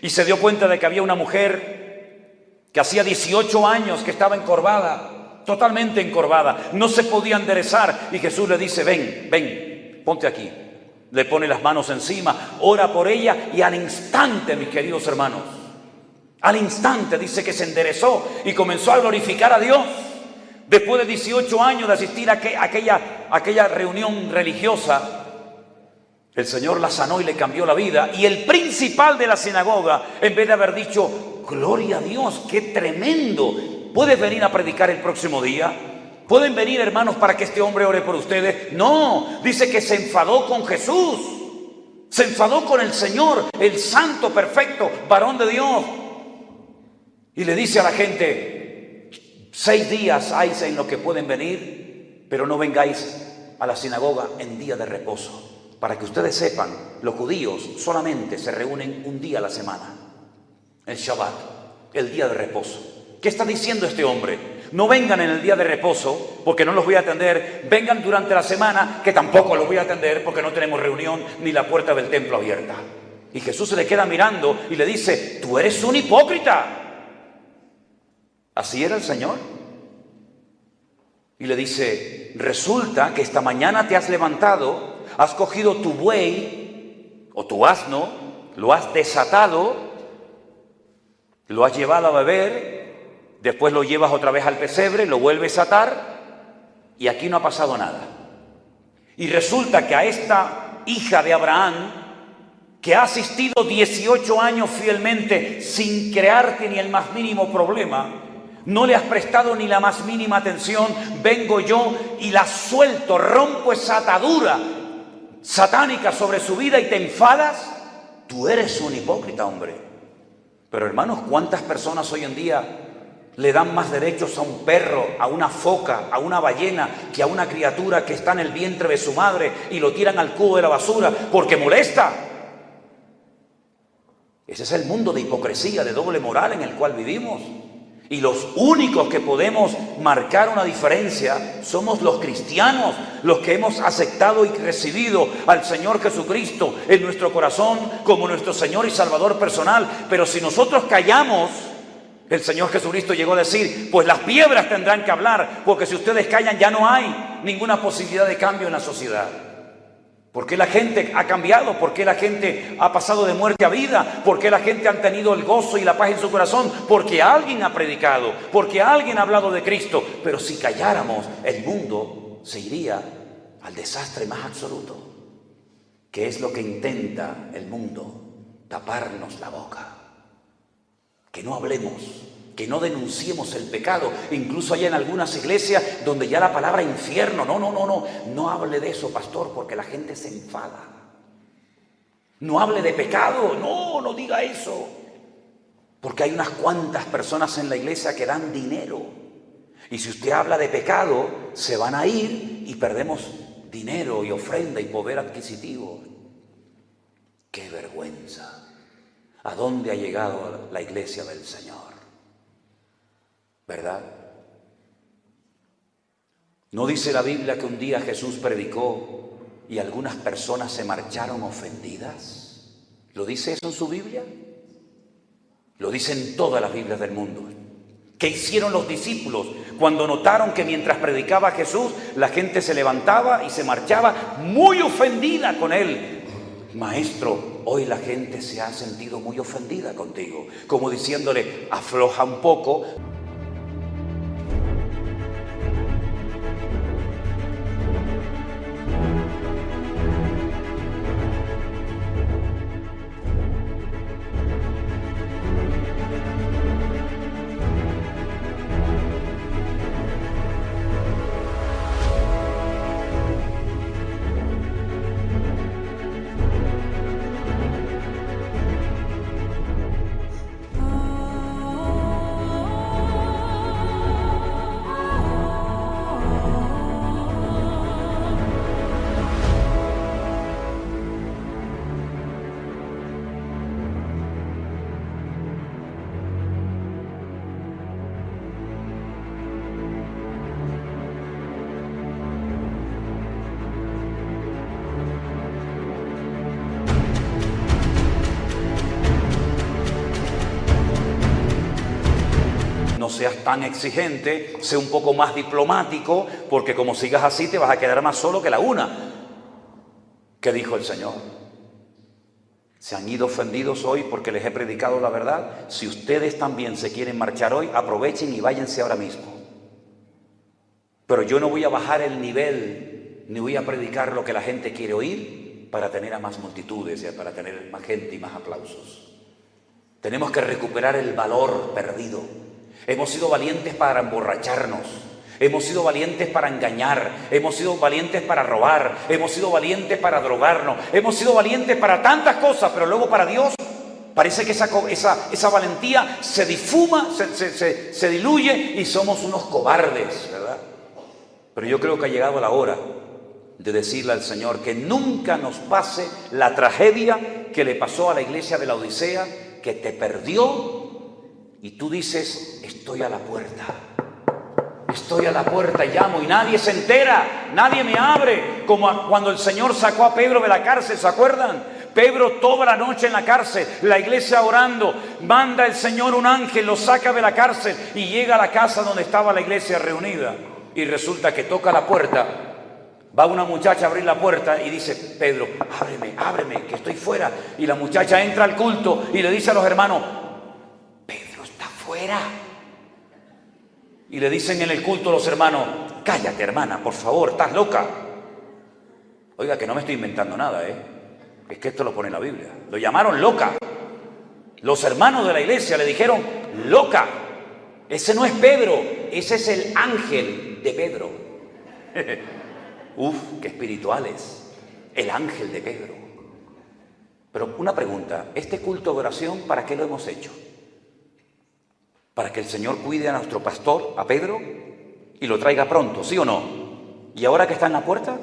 y se dio cuenta de que había una mujer que hacía 18 años que estaba encorvada, totalmente encorvada, no se podía enderezar, y Jesús le dice: ven, ponte aquí. Le pone las manos encima, ora por ella, y al instante, mis queridos hermanos, al instante dice que se enderezó y comenzó a glorificar a Dios. Después de 18 años de asistir a aquella reunión religiosa, el Señor la sanó y le cambió la vida. Y el principal de la sinagoga, en vez de haber dicho: gloria a Dios, qué tremendo, ¿puedes venir a predicar el próximo día? ¿Pueden venir, hermanos, para que este hombre ore por ustedes? No, dice que se enfadó con Jesús, se enfadó con el Señor, el santo, perfecto, varón de Dios. Y le dice a la gente: 6 días hay en los que pueden venir, pero no vengáis a la sinagoga en día de reposo. Para que ustedes sepan, los judíos solamente se reúnen un día a la semana, el Shabbat, el día de reposo. ¿Qué está diciendo este hombre? No vengan en el día de reposo, porque no los voy a atender. Vengan durante la semana, que tampoco los voy a atender, porque no tenemos reunión ni la puerta del templo abierta. Y Jesús se le queda mirando y le dice: tú eres un hipócrita. ¿Así era el Señor? Y le dice: resulta que esta mañana te has levantado, has cogido tu buey o tu asno, lo has desatado, lo has llevado a beber, después lo llevas otra vez al pesebre, lo vuelves a atar, y aquí no ha pasado nada. Y resulta que a esta hija de Abraham, que ha asistido 18 años fielmente sin crearte ni el más mínimo problema, no le has prestado ni la más mínima atención, vengo yo y la suelto, rompo esa atadura satánica sobre su vida y te enfadas. Tú eres un hipócrita, hombre. Pero hermanos, ¿cuántas personas hoy en día le dan más derechos a un perro, a una foca, a una ballena, que a una criatura que está en el vientre de su madre, y lo tiran al cubo de la basura porque molesta? Ese es el mundo de hipocresía, de doble moral en el cual vivimos. Y los únicos que podemos marcar una diferencia somos los cristianos, los que hemos aceptado y recibido al Señor Jesucristo en nuestro corazón como nuestro Señor y Salvador personal. Pero si nosotros callamos, el Señor Jesucristo llegó a decir: pues las piedras tendrán que hablar, porque si ustedes callan ya no hay ninguna posibilidad de cambio en la sociedad. ¿Por qué la gente ha cambiado? ¿Por qué la gente ha pasado de muerte a vida? ¿Por qué la gente ha tenido el gozo y la paz en su corazón? Porque alguien ha predicado, porque alguien ha hablado de Cristo. Pero si calláramos, el mundo se iría al desastre más absoluto. ¿Qué es lo que intenta el mundo? Taparnos la boca. Que no hablemos, que no denunciemos el pecado. Incluso hay en algunas iglesias donde ya la palabra infierno, no hable de eso, pastor, porque la gente se enfada. No hable de pecado, no diga eso, porque hay unas cuantas personas en la iglesia que dan dinero, y si usted habla de pecado, se van a ir y perdemos dinero y ofrenda y poder adquisitivo. ¡Qué vergüenza! ¿A dónde ha llegado la iglesia del Señor? ¿Verdad? ¿No dice la Biblia que un día Jesús predicó y algunas personas se marcharon ofendidas? ¿Lo dice eso en su Biblia? Lo dicen todas las Biblias del mundo. ¿Qué hicieron los discípulos cuando notaron que mientras predicaba Jesús, la gente se levantaba y se marchaba muy ofendida con él? Maestro, hoy la gente se ha sentido muy ofendida contigo, como diciéndole: afloja un poco. seas tan exigente, sé un poco más diplomático, porque como sigas así te vas a quedar más solo que la una. ¿Qué dijo el Señor? ¿Se han ido ofendidos hoy porque les he predicado la verdad? Si ustedes también se quieren marchar hoy, aprovechen y váyanse ahora mismo. Pero yo no voy a bajar el nivel, ni voy a predicar lo que la gente quiere oír para tener a más multitudes, para tener más gente y más aplausos. Tenemos que recuperar el valor perdido. Hemos sido valientes para emborracharnos. Hemos sido valientes para engañar, hemos sido valientes para robar, hemos sido valientes para drogarnos, hemos sido valientes para tantas cosas, pero luego para Dios parece que esa valentía se difuma, se diluye y somos unos cobardes, ¿verdad? Pero yo creo que ha llegado la hora de decirle al Señor que nunca nos pase la tragedia que le pasó a la iglesia de la Odisea, que te perdió y tú dices, estoy a la puerta. Estoy a la puerta y llamo y nadie se entera, nadie me abre, como cuando el Señor sacó a Pedro de la cárcel, ¿se acuerdan? Pedro toda la noche en la cárcel, la iglesia orando, manda el Señor un ángel, lo saca de la cárcel y llega a la casa donde estaba la iglesia reunida. Y resulta que toca la puerta, va una muchacha a abrir la puerta y dice, Pedro, ábreme, que estoy fuera. Y la muchacha entra al culto y le dice a los hermanos, Pedro está fuera. Y le dicen en el culto los hermanos, cállate hermana, por favor, estás loca. Oiga, que no me estoy inventando nada, es que esto lo pone en la Biblia. Lo llamaron loca. Los hermanos de la iglesia le dijeron, loca. Ese no es Pedro, ese es el ángel de Pedro. Uf, qué espirituales. El ángel de Pedro. Pero una pregunta, ¿este culto de oración para qué lo hemos hecho? Para que el Señor cuide a nuestro pastor, a Pedro, y lo traiga pronto, ¿sí o no? Y ahora que está en la puerta,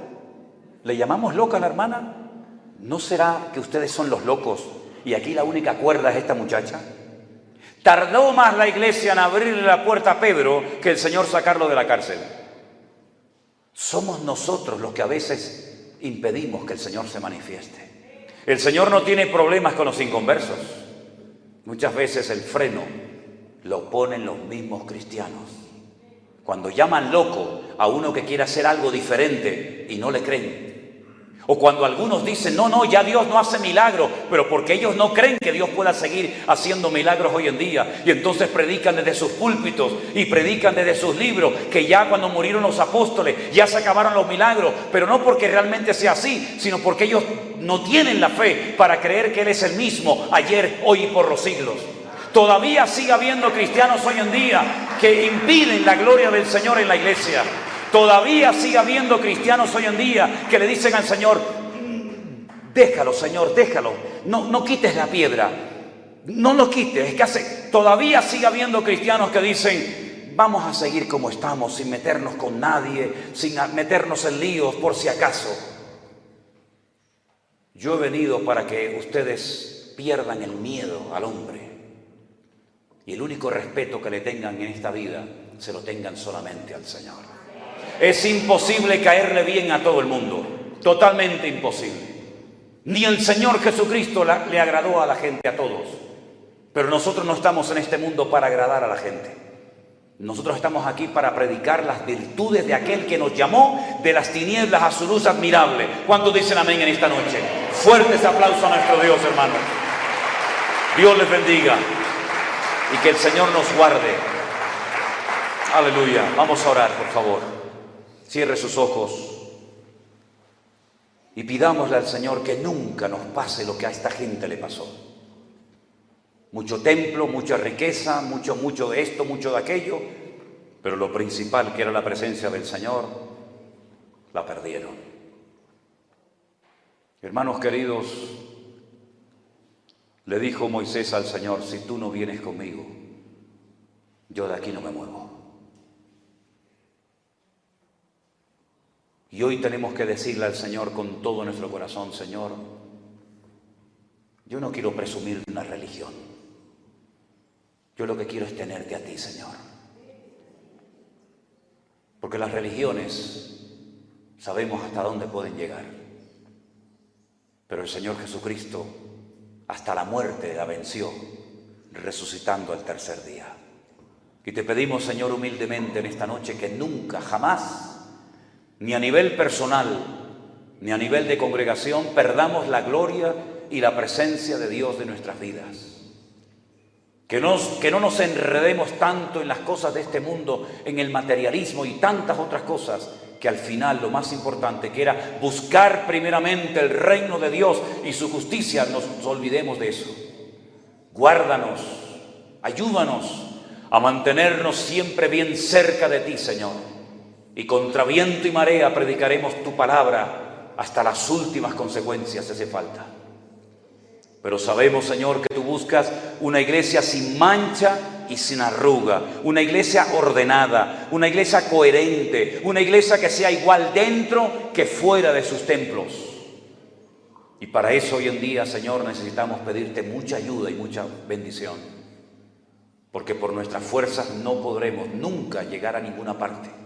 ¿le llamamos loca a la hermana? ¿No será que ustedes son los locos y aquí la única cuerda es esta muchacha? Tardó más la iglesia en abrirle la puerta a Pedro que el Señor sacarlo de la cárcel. Somos nosotros los que a veces impedimos que el Señor se manifieste. El Señor no tiene problemas con los inconversos. Muchas veces el freno lo ponen los mismos cristianos. Cuando llaman loco a uno que quiere hacer algo diferente y no le creen. O cuando algunos dicen, no, ya Dios no hace milagros, pero porque ellos no creen que Dios pueda seguir haciendo milagros hoy en día. Y entonces predican desde sus púlpitos y predican desde sus libros que ya cuando murieron los apóstoles ya se acabaron los milagros, pero no porque realmente sea así, sino porque ellos no tienen la fe para creer que Él es el mismo ayer, hoy y por los siglos. Todavía sigue habiendo cristianos hoy en día que impiden la gloria del Señor en la iglesia. Todavía sigue habiendo cristianos hoy en día que le dicen al Señor, déjalo Señor, déjalo, no quites la piedra, no lo quites. Todavía sigue habiendo cristianos que dicen, vamos a seguir como estamos, sin meternos con nadie, sin meternos en líos por si acaso. Yo he venido para que ustedes pierdan el miedo al hombre. Y el único respeto que le tengan en esta vida, se lo tengan solamente al Señor. Es imposible caerle bien a todo el mundo, totalmente imposible. Ni el Señor Jesucristo le agradó a la gente, a todos. Pero nosotros no estamos en este mundo para agradar a la gente. Nosotros estamos aquí para predicar las virtudes de aquel que nos llamó de las tinieblas a su luz admirable. ¿Cuántos dicen amén en esta noche? Fuerte ese aplauso a nuestro Dios, hermanos. Dios les bendiga. Y que el Señor nos guarde. Aleluya. Vamos a orar, por favor. Cierre sus ojos. Y pidámosle al Señor que nunca nos pase lo que a esta gente le pasó. Mucho templo, mucha riqueza, mucho de esto, mucho de aquello. Pero lo principal, que era la presencia del Señor, la perdieron. Hermanos queridos, le dijo Moisés al Señor, si tú no vienes conmigo, yo de aquí no me muevo. Y hoy tenemos que decirle al Señor con todo nuestro corazón, Señor, yo no quiero presumir de una religión. Yo lo que quiero es tenerte a ti, Señor. Porque las religiones sabemos hasta dónde pueden llegar. Pero el Señor Jesucristo hasta la muerte la venció, resucitando al tercer día. Y te pedimos, Señor, humildemente en esta noche que nunca, jamás, ni a nivel personal, ni a nivel de congregación, perdamos la gloria y la presencia de Dios de nuestras vidas. Que no nos enredemos tanto en las cosas de este mundo, en el materialismo y tantas otras cosas, que al final lo más importante, que era buscar primeramente el reino de Dios y su justicia, nos olvidemos de eso. Guárdanos, ayúdanos a mantenernos siempre bien cerca de ti, Señor. Y contra viento y marea predicaremos tu palabra hasta las últimas consecuencias, si hace falta. Pero sabemos, Señor, que tú buscas una iglesia sin mancha y sin arruga, una iglesia ordenada, una iglesia coherente, una iglesia que sea igual dentro que fuera de sus templos. Y para eso hoy en día, Señor, necesitamos pedirte mucha ayuda y mucha bendición, porque por nuestras fuerzas no podremos nunca llegar a ninguna parte.